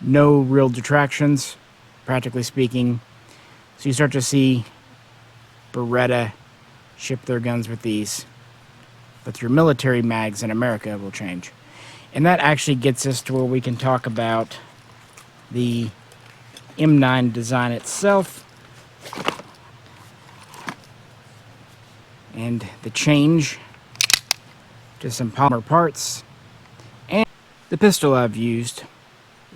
Speaker 1: no real detractions, practically speaking. So you start to see Beretta ship their guns with these. But your military mags in America will change. And that actually gets us to where we can talk about the M9 design itself and the change to some polymer parts. And the pistol I've used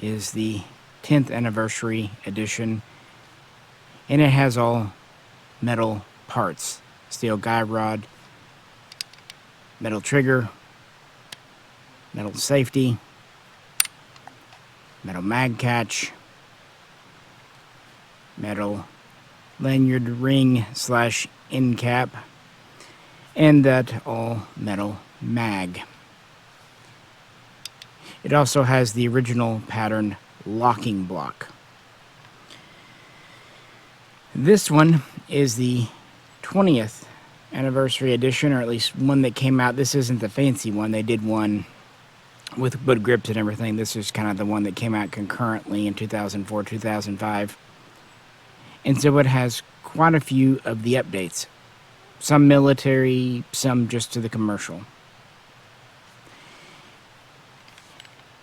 Speaker 1: is the 10th anniversary edition, and it has all metal parts: steel guide rod, metal trigger, metal safety, metal mag catch, metal lanyard ring / end cap, and that all metal mag. It also has the original pattern locking block. This one is the 20th anniversary edition, or at least one that came out. This isn't the fancy one. They did one with wood grips and everything. This is kind of the one that came out concurrently in 2004, 2005. And so it has quite a few of the updates. Some military, some just to the commercial.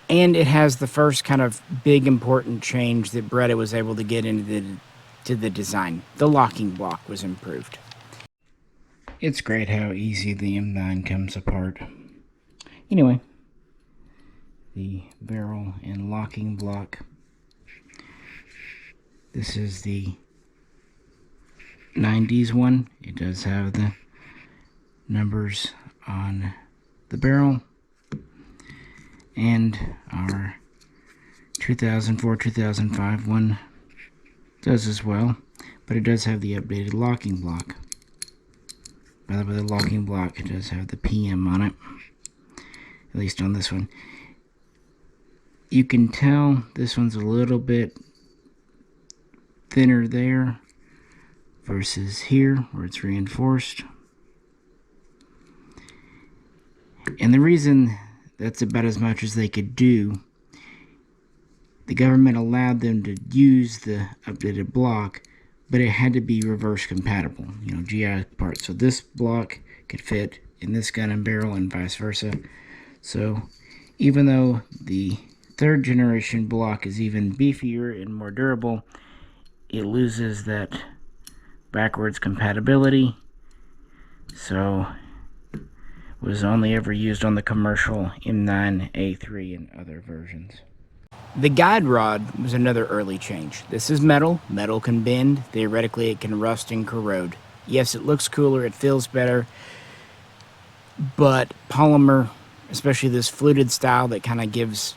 Speaker 1: And it has the first kind of big important change that Beretta was able to get into the design. The locking block was improved. It's great how easy the M9 comes apart. Anyway, the barrel and locking block. This is the 90s one. It does have the numbers on the barrel, and our 2004-2005 one does as well, but it does have the updated locking block. By the way, the locking block does have the PM on it, at least on this one. You can tell this one's a little bit thinner there versus here where it's reinforced. And the reason that's about as much as they could do, the government allowed them to use the updated block, but it had to be reverse compatible, GI parts. So this block could fit in this gun and barrel and vice versa. So even though the third generation block is even beefier and more durable, it loses that backwards compatibility, so was only ever used on the commercial M9, A3, and other versions. The guide rod was another early change. This is metal. Metal can bend. Theoretically, it can rust and corrode. Yes, it looks cooler. It feels better. But polymer, especially this fluted style that kind of gives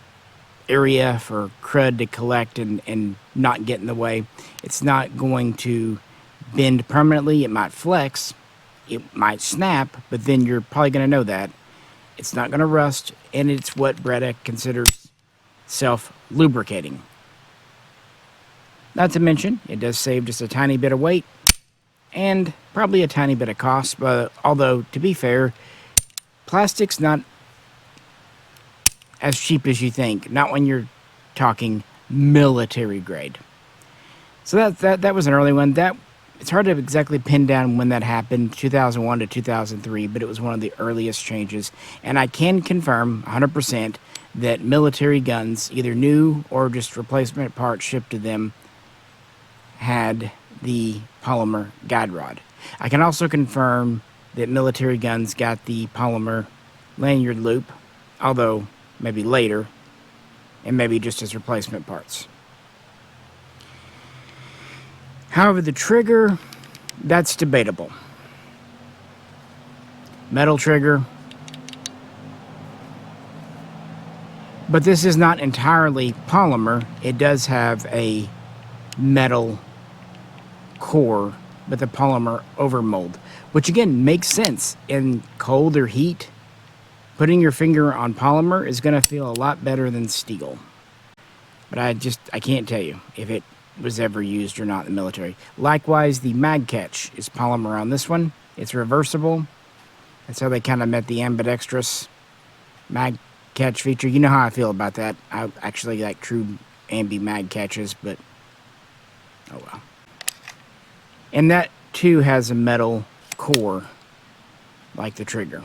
Speaker 1: area for crud to collect and not get in the way, it's not going to bend permanently. It might flex, it might snap, but then you're probably going to know that. It's not going to rust, and it's what Beretta considers self-lubricating. Not to mention, it does save just a tiny bit of weight, and probably a tiny bit of cost, but although, to be fair, plastic's not as cheap as you think, not when you're talking military grade. So that was an early one. It's hard to exactly pin down when that happened, 2001 to 2003, but it was one of the earliest changes. And I can confirm 100% that military guns, either new or just replacement parts shipped to them, had the polymer guide rod. I can also confirm that military guns got the polymer lanyard loop, although maybe later, and maybe just as replacement parts. However, the trigger, that's debatable. Metal trigger. But this is not entirely polymer. It does have a metal core with a polymer overmold, which again makes sense. In cold or heat, putting your finger on polymer is going to feel a lot better than steel. But I can't tell you if it was ever used or not in the military. Likewise, the mag catch is polymer on this one. It's reversible. That's how they kind of met the ambidextrous mag catch feature. You know how I feel about that. I actually like true ambi mag catches, but oh well. And that too has a metal core like the trigger.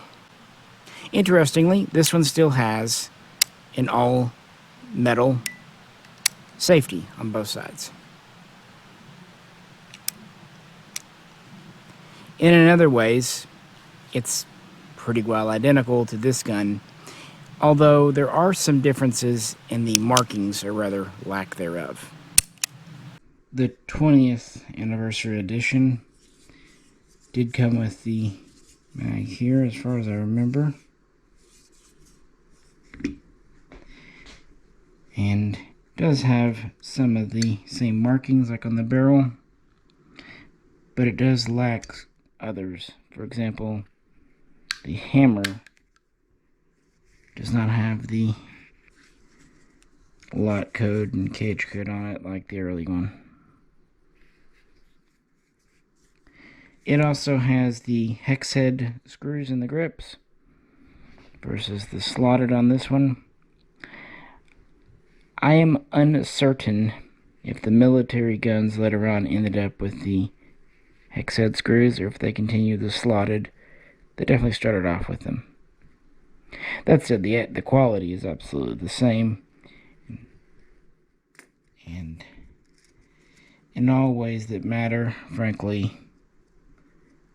Speaker 1: Interestingly, this one still has an all metal safety on both sides. In other ways, it's pretty well identical to this gun, although there are some differences in the markings, or rather lack thereof. The 20th anniversary edition did come with the mag here, as far as I remember, and does have some of the same markings like on the barrel, but it does lack others. For example, the hammer does not have the lot code and cage code on it like the early one. It also has the hex head screws in the grips versus the slotted on this one. I am uncertain if the military guns later on ended up with the hex head screws or if they continue the slotted. They definitely started off with them. That said, the quality is absolutely the same, and in all ways that matter, frankly,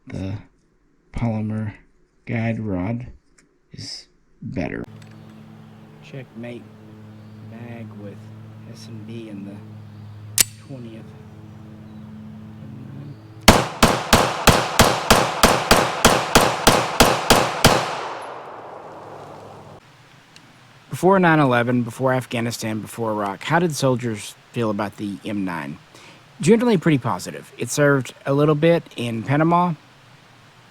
Speaker 1: the polymer guide rod is better. Checkmate bag with S&B in the 20th. Before 9/11, before Afghanistan, before Iraq, how did soldiers feel about the M9? Generally pretty positive. It served a little bit in Panama,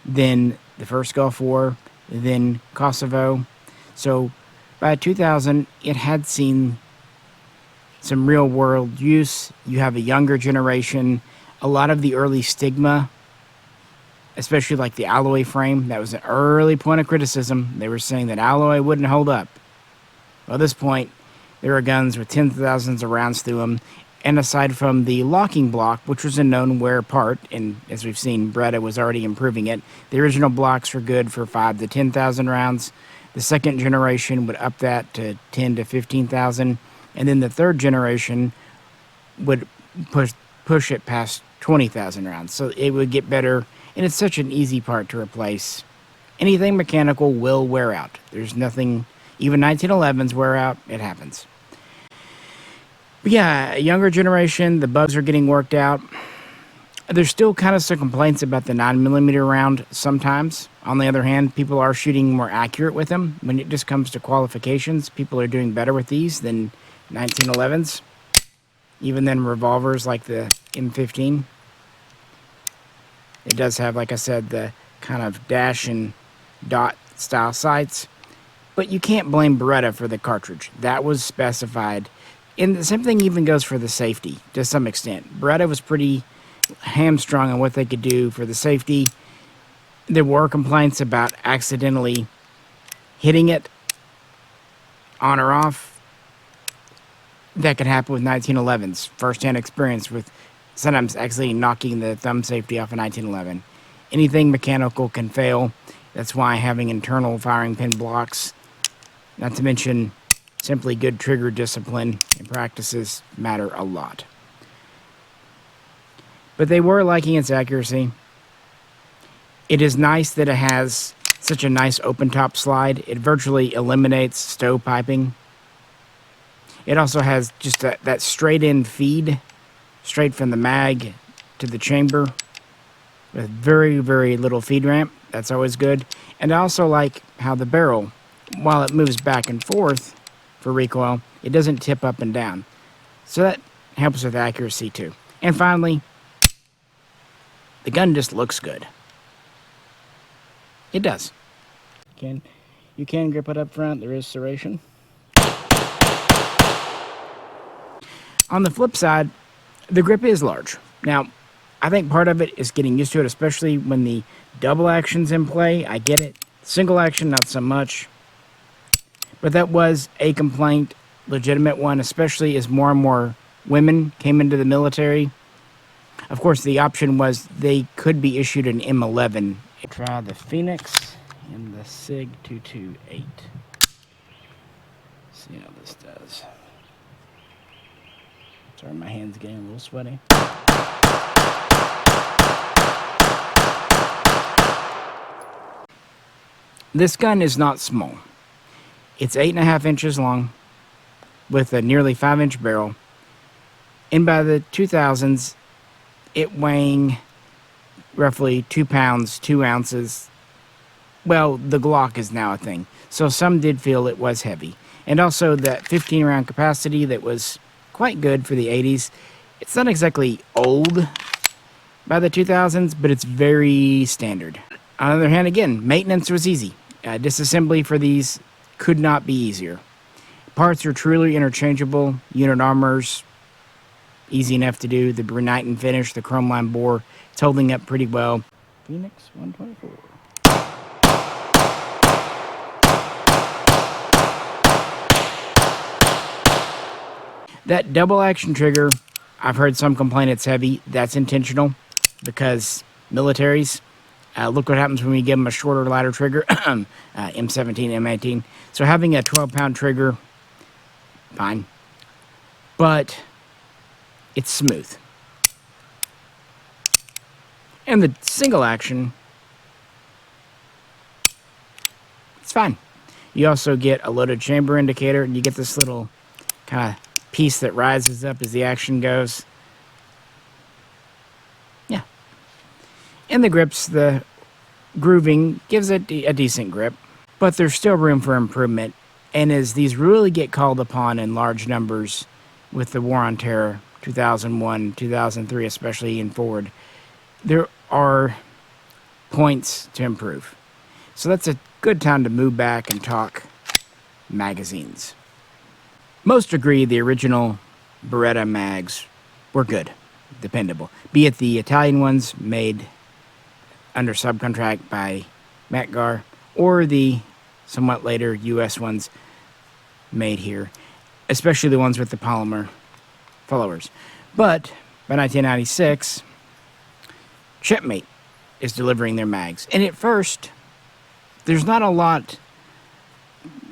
Speaker 1: then the first Gulf War, then Kosovo. So by 2000, it had seen some real world use. You have a younger generation. A lot of the early stigma, especially like the alloy frame, that was an early point of criticism. They were saying that alloy wouldn't hold up. Well, at this point, there are guns with tens of thousands of rounds through them, and aside from the locking block, which was a known wear part, and as we've seen, Beretta was already improving it, the original blocks were good for 5,000 to 10,000 rounds. The second generation would up that to 10,000 to 15,000, and then the third generation would push it past 20,000 rounds. So it would get better, and it's such an easy part to replace. Anything mechanical will wear out. There's nothing. Even 1911s wear out. It happens. But yeah, younger generation, the bugs are getting worked out. There's still kind of some complaints about the 9mm round sometimes. On the other hand, people are shooting more accurate with them. When it just comes to qualifications, people are doing better with these than 1911s. Even then revolvers like the M15. It does have, like I said, the kind of dash and dot style sights. But you can't blame Beretta for the cartridge. That was specified. And the same thing even goes for the safety, to some extent. Beretta was pretty hamstrung on what they could do for the safety. There were complaints about accidentally hitting it on or off. That could happen with 1911s. First-hand experience with sometimes actually knocking the thumb safety off a 1911. Anything mechanical can fail. That's why having internal firing pin blocks, not to mention Simply good trigger discipline and practices matter a lot. But they were liking its accuracy. It is nice that it has such a nice open top slide. It virtually eliminates stove piping. It also has just that straight in feed, straight from the mag to the chamber, with very, very little feed ramp. That's always good. And I also like how the barrel, while it moves back and forth for recoil, it doesn't tip up and down. So that helps with accuracy too. And finally, the gun just looks good. It does. You can grip it up front. There is serration. On the flip side, the grip is large. Now, I think part of it is getting used to it, especially when the double action's in play. I get it. Single action, not so much. But that was a complaint, legitimate one, especially as more and more women came into the military. Of course, the option was they could be issued an M11. Try the Phoenix and the Sig 228. See how this does. Sorry, my hand's getting a little sweaty. This gun is not small. It's 8.5 inches long with a nearly 5-inch barrel. And by the 2000s, it weighing roughly 2 pounds, 2 ounces. Well, the Glock is now a thing. So some did feel it was heavy. And also that 15 round capacity that was quite good for the 80s. It's not exactly old by the 2000s, but it's very standard. On the other hand, again, maintenance was easy. Disassembly for these could not be easier. Parts are truly interchangeable. Unit armors, easy enough to do. The Beretta finish, the chrome line bore, it's holding up pretty well. Phoenix 124. That double action trigger, I've heard some complain it's heavy. That's intentional because militaries, look what happens when we give them a shorter, lighter trigger, M17, M18. So having a 12-pound trigger, fine. But it's smooth. And the single action, it's fine. You also get a loaded chamber indicator, and you get this little kind of piece that rises up as the action goes. Yeah. And the grips, the grooving gives it a decent grip, but there's still room for improvement. And as these really get called upon in large numbers with the War on Terror, 2001, 2003, especially in Ford, there are points to improve. So that's a good time to move back and talk magazines. Most agree the original Beretta mags were good, dependable. Be it the Italian ones made under subcontract by Metgar, or the somewhat later US ones made here, especially the ones with the Polymer followers. But by 1996, Checkmate is delivering their mags. And at first, there's not a lot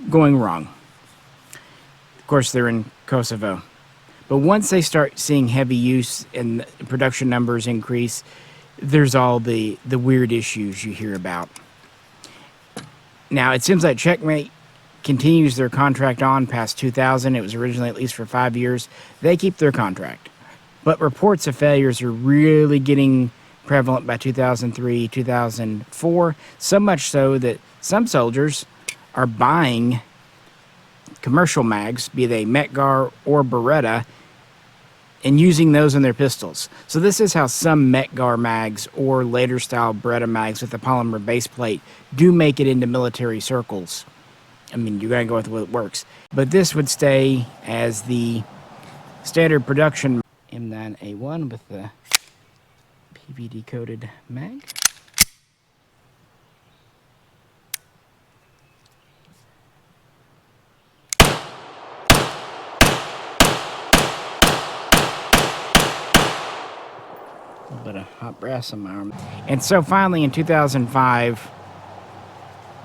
Speaker 1: going wrong. Of course, they're in Kosovo. But once they start seeing heavy use and production numbers increase, there's all the weird issues you hear about. Now, it seems like Checkmate continues their contract on past 2000. It was originally at least for 5 years. They keep their contract. But reports of failures are really getting prevalent by 2003, 2004. So much so that some soldiers are buying commercial mags, be they Metgar or Beretta, and using those in their pistols. So this is how some Metgar mags or later style Beretta mags with the Polymer base plate do make it into military circles. I mean, you're going to go with what works. But this would stay as the standard production M9A1 with the PVD coated mag. A bit of hot brass on my arm. And so finally in 2005,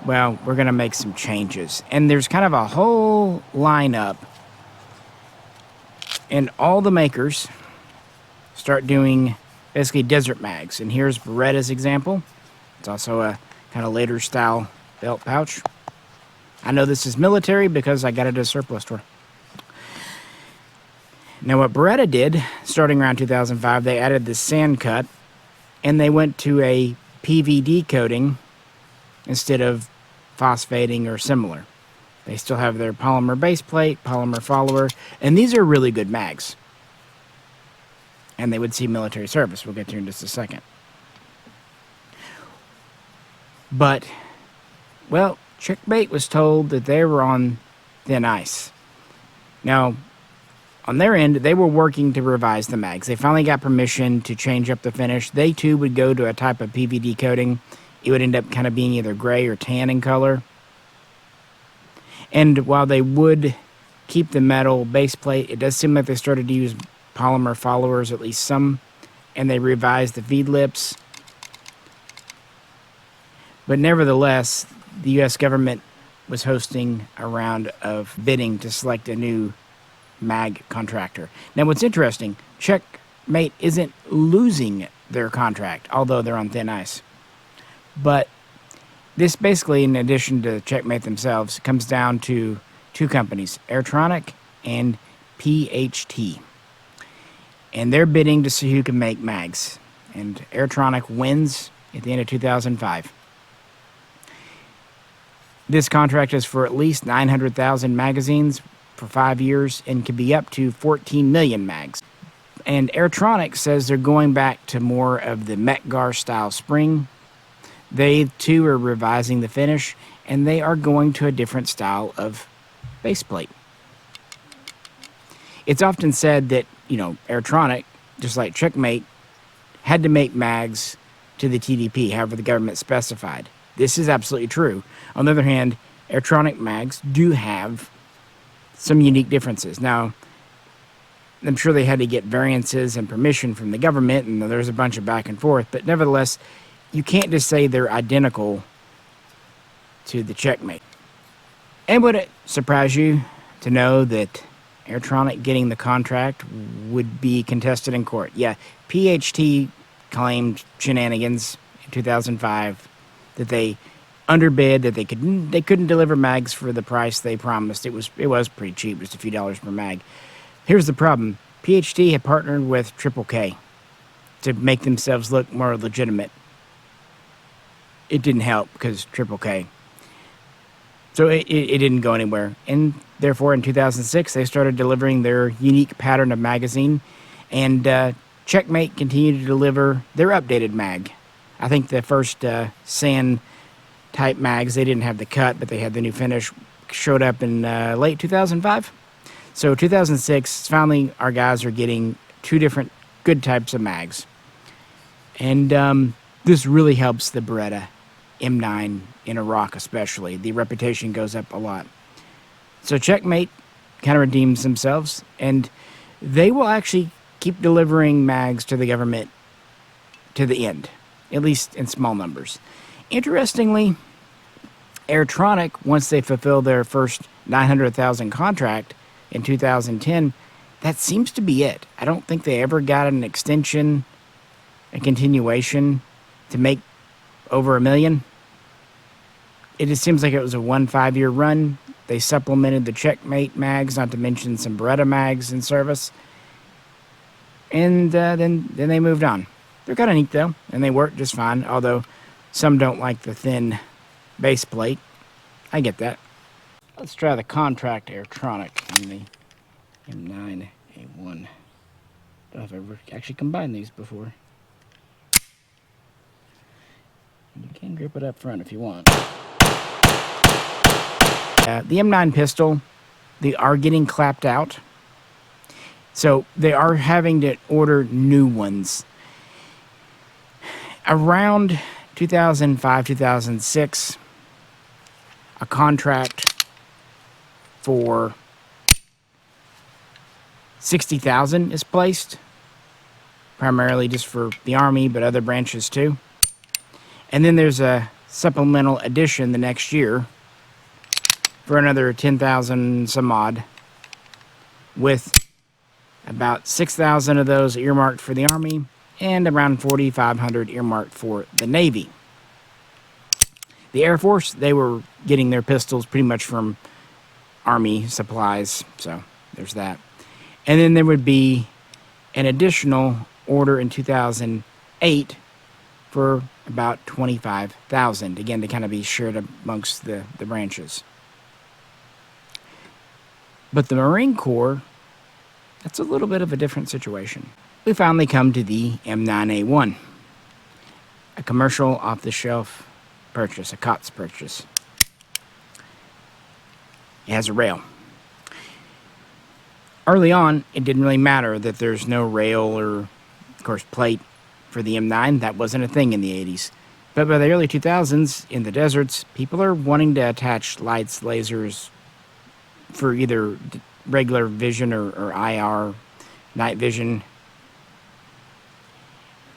Speaker 1: well, we're going to make some changes. And there's kind of a whole lineup, and all the makers start doing basically desert mags. And here's Beretta's example. It's also a kind of later style belt pouch. I know this is military because I got it at a surplus store. Now what Beretta did, starting around 2005, they added the sand cut, and they went to a PVD coating instead of phosphating or similar. They still have their polymer base plate, polymer follower, and these are really good mags. And they would see military service. We'll get to in just a second. But, well, Checkmate was told that they were on thin ice. Now, on their end, they were working to revise the mags. They finally got permission to change up the finish. They, too, would go to a type of PVD coating. It would end up kind of being either gray or tan in color. And while they would keep the metal base plate, it does seem like they started to use polymer followers, at least some, and they revised the feed lips. But nevertheless, the U.S. government was hosting a round of bidding to select a new mag contractor. Now, what's interesting, Checkmate isn't losing their contract, although they're on thin ice. But this basically, in addition to Checkmate themselves, comes down to two companies, Airtronic and PHT. And they're bidding to see who can make mags. And Airtronic wins at the end of 2005. This contract is for at least 900,000 magazines for 5 years and can be up to 14 million mags. And Airtronic says they're going back to more of the Metgar style spring. They too are revising the finish, and they are going to a different style of base plate. It's often said that, Airtronic, just like Checkmate, had to make mags to the TDP, however the government specified. This is absolutely true. On the other hand, Airtronic mags do have some unique differences. Now, I'm sure they had to get variances and permission from the government, and there's a bunch of back and forth, but nevertheless, you can't just say they're identical to the Checkmate. And would it surprise you to know that Airtronic getting the contract would be contested in court? Yeah, PHT claimed shenanigans in 2005, that they underbid, that they couldn't deliver mags for the price they promised. It was pretty cheap, just a few dollars per mag. Here's the problem. PHT had partnered with Triple K to make themselves look more legitimate. It didn't help because Triple K. So it didn't go anywhere. And therefore, in 2006, they started delivering their unique pattern of magazine. And Checkmate continued to deliver their updated mag. I think the first sand-type mags, they didn't have the cut, but they had the new finish, showed up in late 2005. So 2006, finally, our guys are getting two different good types of mags. And this really helps the Beretta M9 in Iraq especially. The reputation goes up a lot. So Checkmate kind of redeems themselves, and they will actually keep delivering mags to the government to the end, at least in small numbers. Interestingly, Airtronic, once they fulfill their first 900,000 contract in 2010, that seems to be it. I don't think they ever got an extension, a continuation to make over 1 million. It just seems like it was a 5-year run. They supplemented the Checkmate mags, not to mention some Beretta mags in service. And then they moved on. They're kind of neat, though, and they work just fine, although some don't like the thin base plate. I get that. Let's try the contract Airtronic in the M9A1. Don't know if I've ever actually combined these before. You can grip it up front if you want. The M9 pistol, they are getting clapped out. So they are having to order new ones. Around 2005, 2006, a contract for 60,000 is placed, primarily just for the Army, but other branches too. And then there's a supplemental edition the next year for another 10,000 some odd, with about 6,000 of those earmarked for the Army and around 4,500 earmarked for the Navy. The Air Force, they were getting their pistols pretty much from Army supplies, so there's that. And then there would be an additional order in 2008 for about 25,000, again, to kind of be shared amongst the branches. But the Marine Corps, that's a little bit of a different situation. We finally come to the M9A1, a commercial off-the-shelf purchase, a COTS purchase. It has a rail. Early on, it didn't really matter that there's no rail or, of course, plate for the M9. That wasn't a thing in the 80s. But by the early 2000s, in the deserts, people are wanting to attach lights, lasers, for either regular vision or IR, night vision.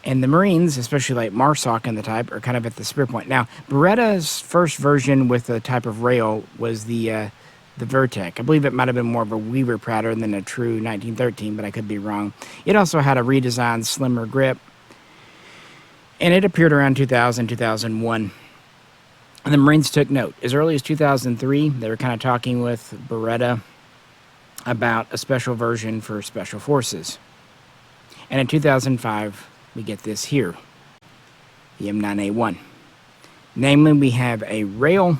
Speaker 1: And the Marines, especially like MARSOC and the type, are kind of at the spear point. Now, Beretta's first version with the type of rail was the Vertec. I believe it might have been more of a Weaver pattern than a true 1913, but I could be wrong. It also had a redesigned, slimmer grip. And it appeared around 2000, 2001. And the Marines took note. As early as 2003, they were kind of talking with Beretta about a special version for Special Forces. And in 2005, we get this here, the M9A1. Namely, we have a rail.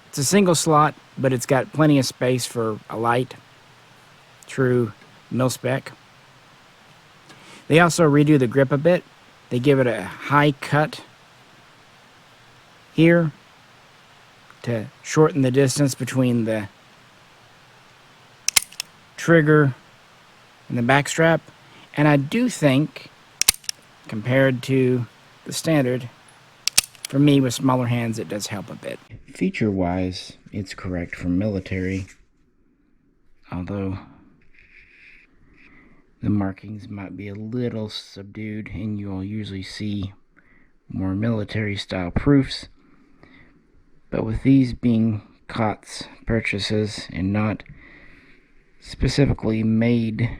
Speaker 1: It's a single slot, but it's got plenty of space for a light, true mil-spec. They also redo the grip a bit. They give it a high cut here to shorten the distance between the trigger and the back strap. And I do think, compared to the standard, for me with smaller hands, it does help a bit. Feature-wise, it's correct for military, although the markings might be a little subdued, and you'll usually see more military-style proofs. But with these being COTS purchases and not specifically made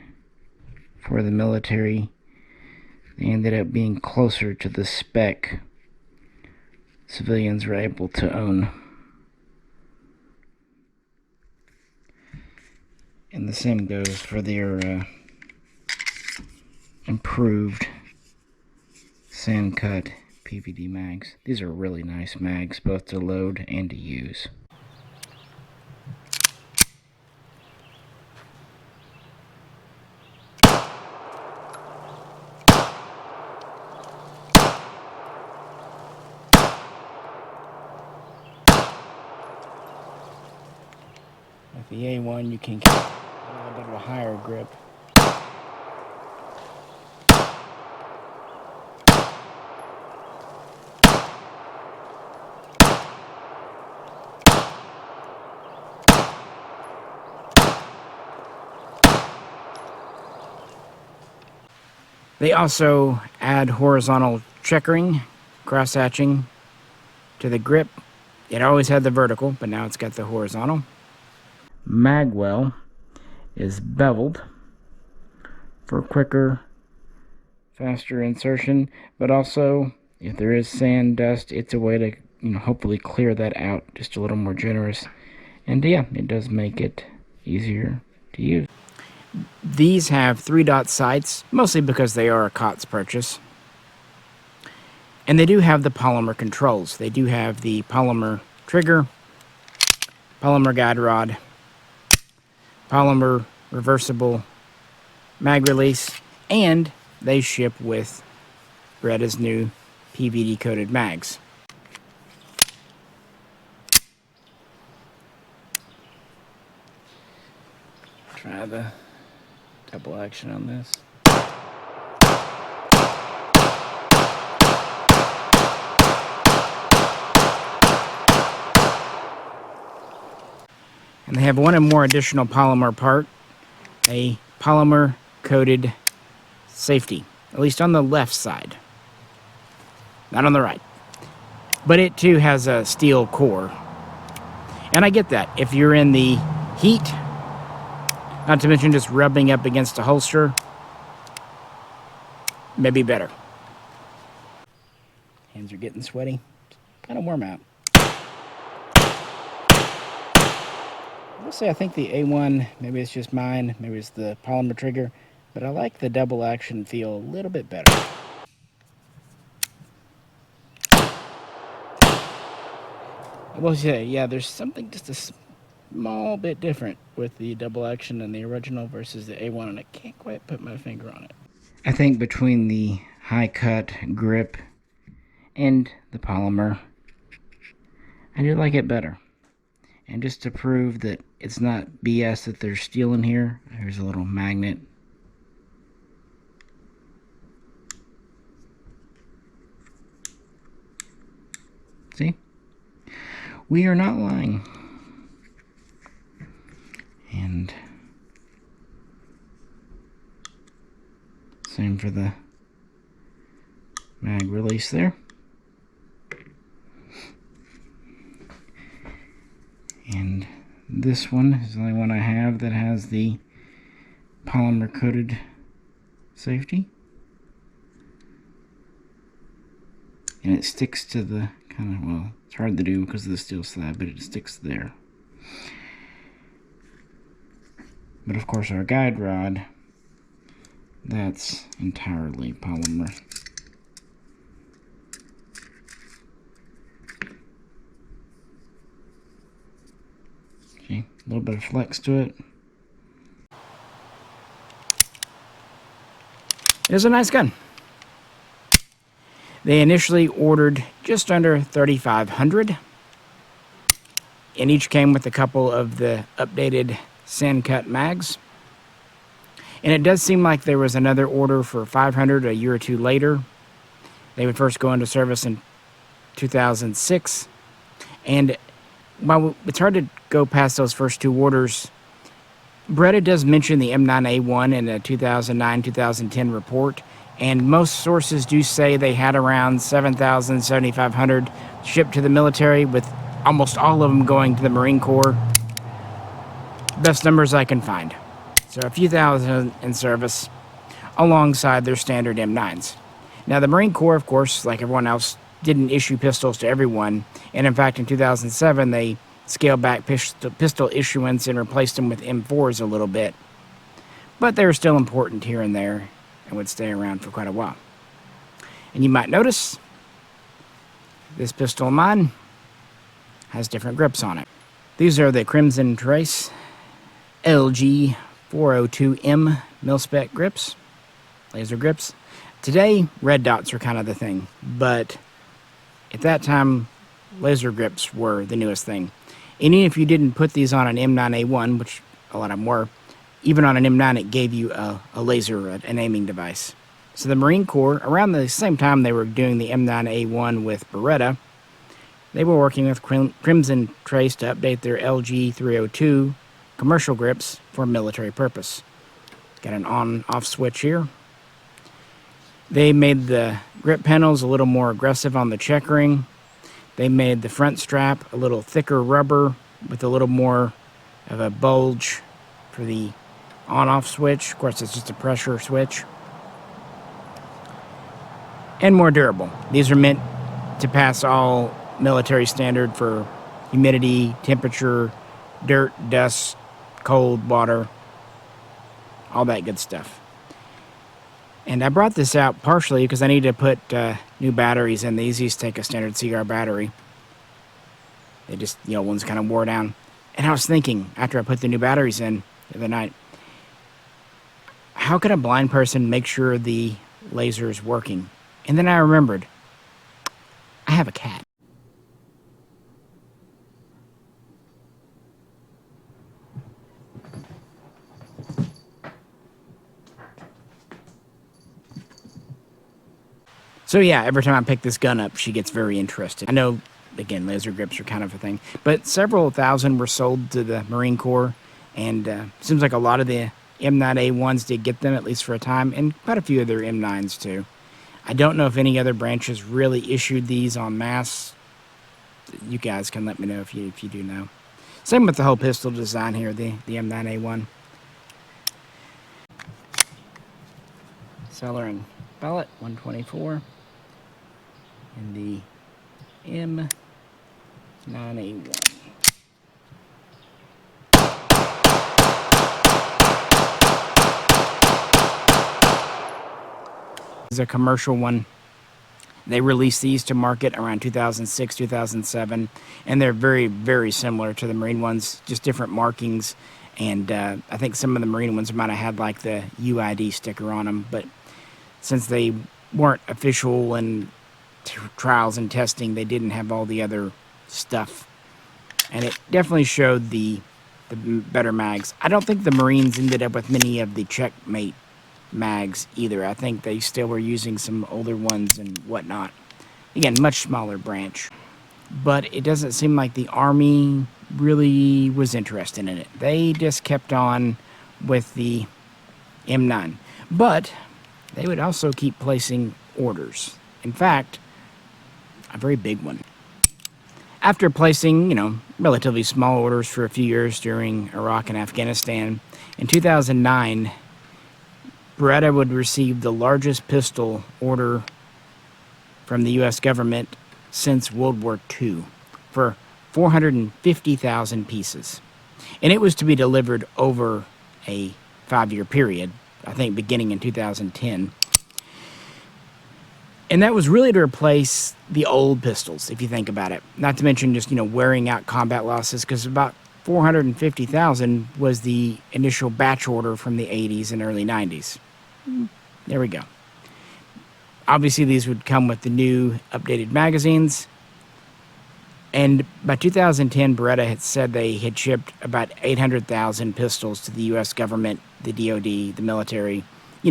Speaker 1: for the military, they ended up being closer to the spec civilians were able to own. And the same goes for their improved sand cut PVD mags. These are really nice mags, both to load and to use. With the A1, you can get a little bit of a higher grip. They also add horizontal checkering, cross-hatching to the grip. It always had the vertical, but now it's got the horizontal. Magwell is beveled for quicker, faster insertion, but also if there is sand, dust, it's a way to hopefully clear that out just a little more generous. And yeah, it does make it easier to use. These have 3-dot sights, mostly because they are a COTS purchase. And they do have the polymer controls. They do have the polymer trigger, polymer guide rod, polymer reversible mag release, and they ship with Beretta's new PVD coated mags. Try the double action on this. And they have one and more additional polymer part, a polymer coated safety, at least on the left side, not on the right. but it too has a steel core. And I get that. If you're in the heat, not to mention just rubbing up against a holster, maybe better. Hands are getting sweaty. Kind of warm out. I'll say I think the A1, maybe it's just mine, maybe it's the polymer trigger, but I like the double action feel a little bit better. I will say, yeah, there's something just a small bit different with the double action and the original versus the A1, and I can't quite put my finger on it. I think between the high cut grip and the polymer, I do like it better. And just to prove that it's not BS that there's steel in here, here's a little magnet. See? We are not lying. And same for the mag release there. And this one is the only one I have that has the polymer coated safety. And it sticks to the kind of, well, it's hard to do because of the steel slab, but it sticks there. But of course our guide rod, that's entirely polymer. See, a little bit of flex to it. It is a nice gun. They initially ordered just under 3,500, and each came with a couple of the updated sand cut mags. And it does seem like there was another order for 500 a year or two later. They would first go into service in 2006, and while it's hard to go past those first two orders, Beretta does mention the M9A1 in a 2009-2010 report, and most sources do say they had around 7,000, 7,500 shipped to the military, with almost all of them going to the Marine Corps. Best numbers I can find. So a few thousand in service alongside their standard M9s. Now the Marine Corps, of course, like everyone else, didn't issue pistols to everyone, and in fact in 2007 they scaled back pistol issuance and replaced them with M4s a little bit. But they were still important here and there and would stay around for quite a while. And you might notice this pistol of mine has different grips on it. These are the Crimson Trace LG 402M mil-spec grips, laser grips. Today, red dots are kind of the thing, but at that time, laser grips were the newest thing. And even if you didn't put these on an M9A1, which a lot of them were, even on an M9 it gave you a laser, an aiming device. So the Marine Corps, around the same time they were doing the M9A1 with Beretta, they were working with Crimson Trace to update their LG 302 commercial grips for military purpose. Got an on-off switch here. They made the grip panels a little more aggressive on the checkering. They made the front strap a little thicker rubber with a little more of a bulge for the on-off switch. Of course, it's just a pressure switch. And more durable. These are meant to pass all military standard for humidity, temperature, dirt, dust, cold water, all that good stuff. And I brought this out partially because I need to put new batteries in. These used to take a standard CR battery. They just, the old ones kind of wore down. And I was thinking, after I put the new batteries in the other night, how can a blind person make sure the laser is working? And then I remembered, I have a cat. So yeah, every time I pick this gun up, she gets very interested. I know, again, laser grips are kind of a thing, but several thousand were sold to the Marine Corps, and seems like a lot of the M9A1s did get them, at least for a time, and quite a few of their M9s too. I don't know if any other branches really issued these en masse You guys can let me know if you do know. Same with the whole pistol design here, the M9A1. Seller and pellet 124, and the M9A1. This is a commercial one. They released these to market around 2006, 2007, and they're very, very similar to the Marine ones, just different markings. And I think some of the Marine ones might have had like the UID sticker on them, but since they weren't official and trials and testing, they didn't have all the other stuff. And it definitely showed the better mags. I don't think the Marines ended up with many of the checkmate mags either. I think they still were using some older ones and whatnot. Again, much smaller branch. But it doesn't seem like the Army really was interested in it. They just kept on with the M9. But they would also keep placing orders. In fact, a very big one. After placing, relatively small orders for a few years during Iraq and Afghanistan, in 2009, Beretta would receive the largest pistol order from the U.S. government since World War II for 450,000 pieces. And it was to be delivered over a 5-year period, I think beginning in 2010. And that was really to replace the old pistols, if you think about it. Not to mention just, wearing out combat losses, because about 450,000 was the initial batch order from the 80s and early 90s. There we go. Obviously, these would come with the new updated magazines. And by 2010, Beretta had said they had shipped about 800,000 pistols to the U.S. government, the DoD, the military.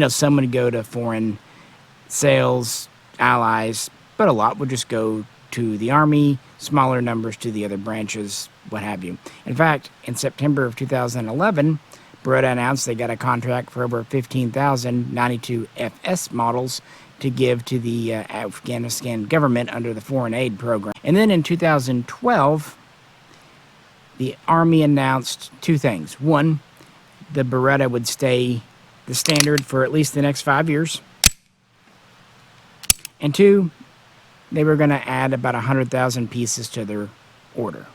Speaker 1: Some would go to foreign sales, allies, but a lot would just go to the Army, smaller numbers to the other branches, what have you. In fact, in September of 2011, Beretta announced they got a contract for over 15,000 92 FS models to give to the Afghanistan government under the foreign aid program. And then in 2012, the Army announced two things. One, the Beretta would stay the standard for at least the next 5 years. And two, they were going to add about 100,000 pieces to their order.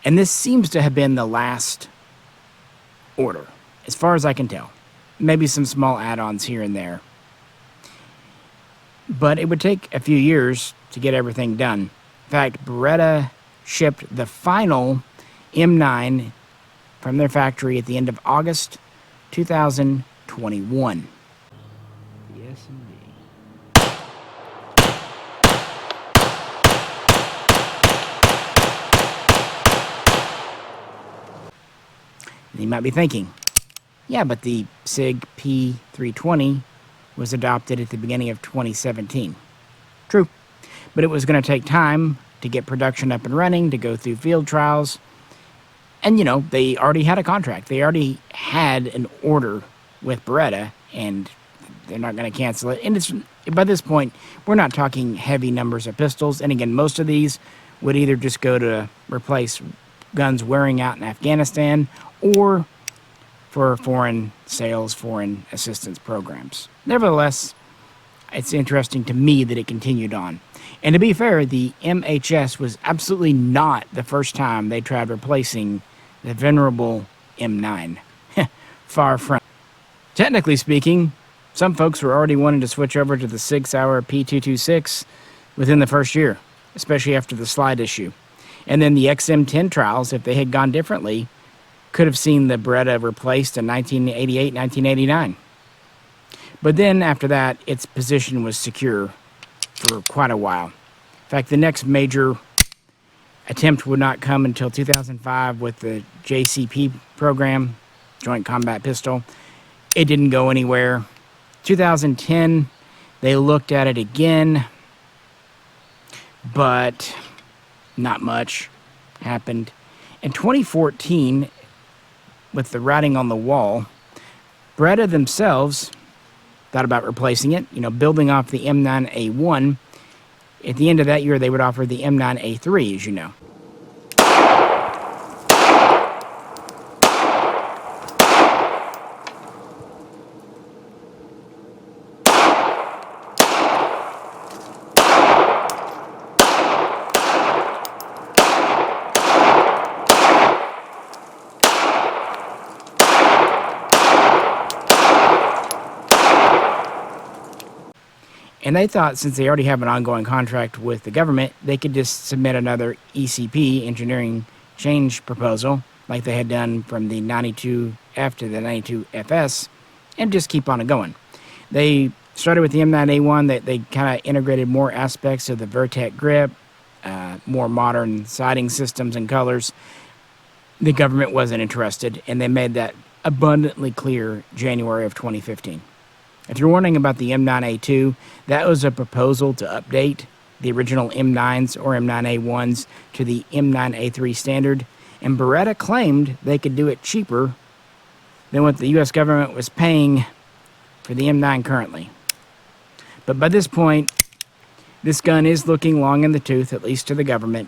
Speaker 1: And this seems to have been the last order, as far as I can tell. Maybe some small add-ons here and there. But it would take a few years to get everything done. In fact, Beretta shipped the final M9 from their factory at the end of August 2021. Yes, indeed. And you might be thinking, yeah, but the Sig P320 was adopted at the beginning of 2017. True. But it was going to take time to get production up and running, to go through field trials. And, they already had a contract. They already had an order with Beretta, and they're not going to cancel it. And by this point, we're not talking heavy numbers of pistols. And again, most of these would either just go to replace guns wearing out in Afghanistan or for foreign sales, foreign assistance programs. Nevertheless, it's interesting to me that it continued on. And to be fair, the MHS was absolutely not the first time they tried replacing the venerable M9. Far from. Technically speaking, some folks were already wanting to switch over to the Sig Sauer P226 within the first year, especially after the slide issue. And then the XM10 trials, if they had gone differently, could have seen the Beretta replaced in 1988, 1989. But then after that, its position was secure for quite a while. In fact, the next major attempt would not come until 2005 with the JCP program, Joint Combat Pistol. It didn't go anywhere. 2010, they looked at it again, but not much happened. In 2014, with the writing on the wall, Beretta themselves thought about replacing it, building off the M9A1. At the end of that year, they would offer the M9A3, as you know. And they thought, since they already have an ongoing contract with the government, they could just submit another ECP, engineering change proposal, like they had done from the 92F to the 92FS, and just keep on it going. They started with the M9A1, that they kind of integrated more aspects of the Vertec grip, more modern siding systems and colors. The government wasn't interested, and they made that abundantly clear January of 2015. If you're wondering about the M9A2, that was a proposal to update the original M9s or M9A1s to the M9A3 standard, and Beretta claimed they could do it cheaper than what the U.S. government was paying for the M9 currently. But by this point, this gun is looking long in the tooth, at least to the government,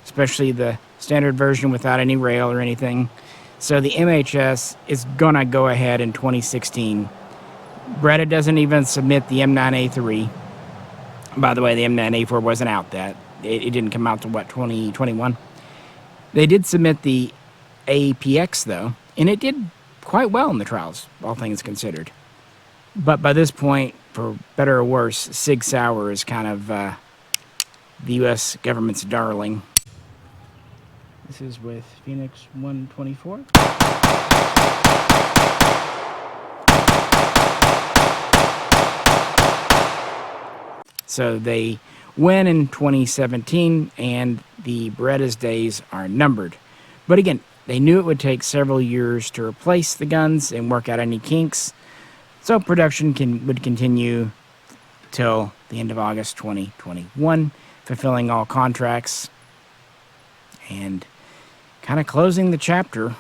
Speaker 1: especially the standard version without any rail or anything. So the MHS is going to go ahead in 2016. Beretta doesn't even submit the M9A3. By the way, the M9A4 wasn't out that. It didn't come out to, 2021? They did submit the APX, though, and it did quite well in the trials, all things considered. But by this point, for better or worse, Sig Sauer is kind of the U.S. government's darling. This is with Phoenix 124. So they win in 2017, and the Beretta's days are numbered. But again, they knew it would take several years to replace the guns and work out any kinks, so production would continue till the end of August 2021, fulfilling all contracts and kind of closing the chapter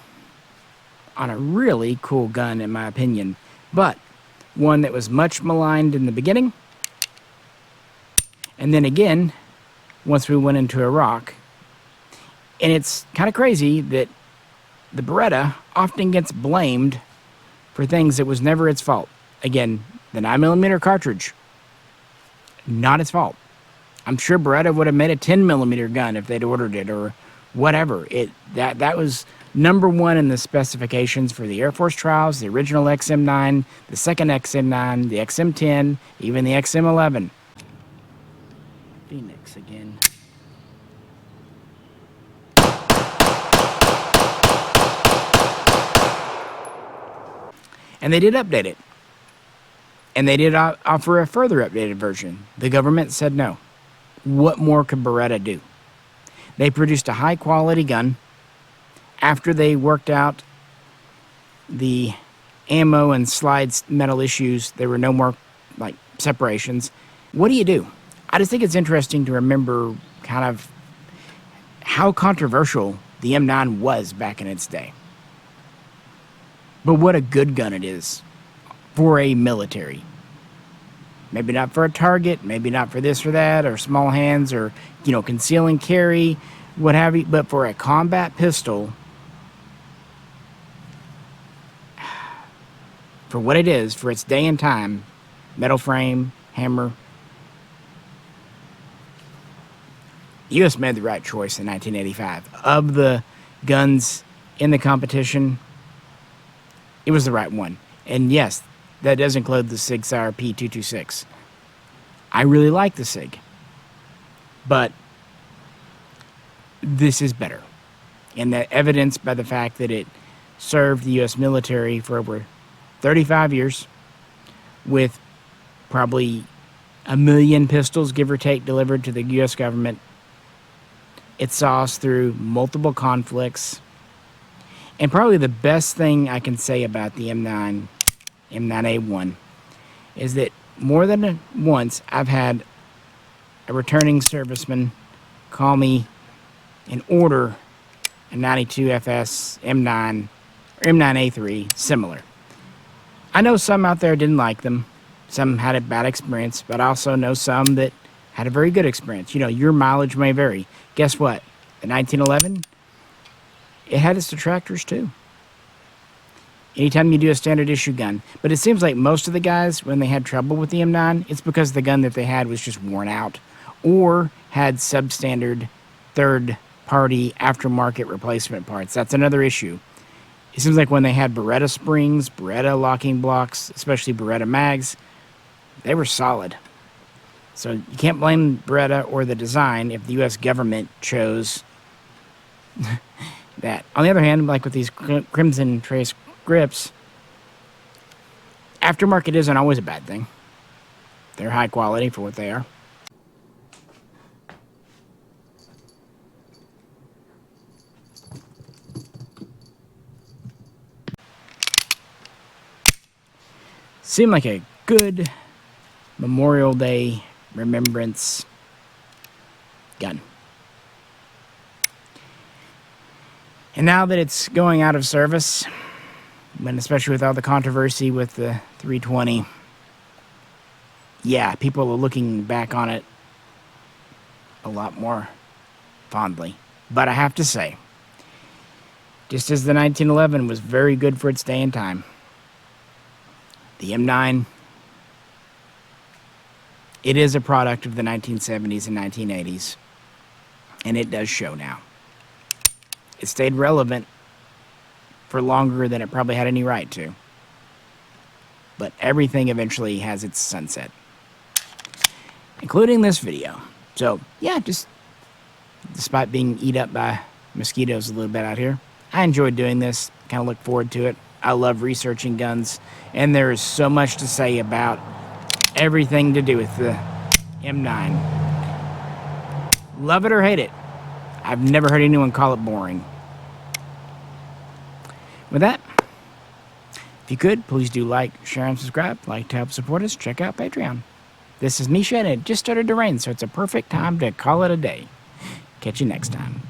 Speaker 1: on a really cool gun, in my opinion, but one that was much maligned in the beginning. And then again, once we went into Iraq. And it's kind of crazy that the Beretta often gets blamed for things that was never its fault. Again, the 9mm cartridge, not its fault. I'm sure Beretta would have made a 10mm gun if they'd ordered it or whatever. That was number one in the specifications for the Air Force trials, the original XM9, the second XM9, the XM10, even the XM11. Phoenix again. And they did update it. And they did offer a further updated version. The government said no. What more could Beretta do? They produced a high-quality gun. After they worked out the ammo and slides metal issues, there were no more separations. What do? I just think it's interesting to remember kind of how controversial the M9 was back in its day. But what a good gun it is for a military. Maybe not for a target, maybe not for this or that, or small hands, or, conceal and carry, what have you, but for a combat pistol, for what it is, for its day and time, metal frame, hammer, the U.S. made the right choice in 1985. Of the guns in the competition, it was the right one. And yes, that does include the Sig Sauer P226. I really like the Sig, but this is better. And that evidenced by the fact that it served the U.S. military for over 35 years with probably 1 million pistols, give or take, delivered to the U.S. government. It saw us through multiple conflicts. And probably the best thing I can say about the M9, M9A1, is that more than once I've had a returning serviceman call me and order a 92FS M9 or M9A3 similar. I know some out there didn't like them. Some had a bad experience, but I also know some that had a very good experience. You know, your mileage may vary. Guess what? The 1911, it had its detractors too. Anytime you do a standard issue gun. But it seems like most of the guys, when they had trouble with the M9, it's because the gun that they had was just worn out or had substandard third-party aftermarket replacement parts. That's another issue. It seems like when they had Beretta springs, Beretta locking blocks, especially Beretta mags, they were solid. So you can't blame Beretta or the design if the U.S. government chose that. On the other hand, like with these Crimson Trace grips, aftermarket isn't always a bad thing. They're high quality for what they are. Seemed like a good Memorial Day remembrance gun. And now that it's going out of service, and especially with all the controversy with the 320, yeah, people are looking back on it a lot more fondly. But I have to say, just as the 1911 was very good for its day and time, the M9, it is a product of the 1970s and 1980s, and it does show now. It stayed relevant for longer than it probably had any right to. But everything eventually has its sunset, including this video. So, yeah, just despite being eat up by mosquitoes a little bit out here, I enjoyed doing this. Kind of look forward to it. I love researching guns, and there is so much to say about everything to do with the M9. Love it or hate it, I've never heard anyone call it boring. With that, if you could, please do like, share, and subscribe. Like to help support us, check out Patreon. This is Misha, and it just started to rain, so it's a perfect time to call it a day. Catch you next time.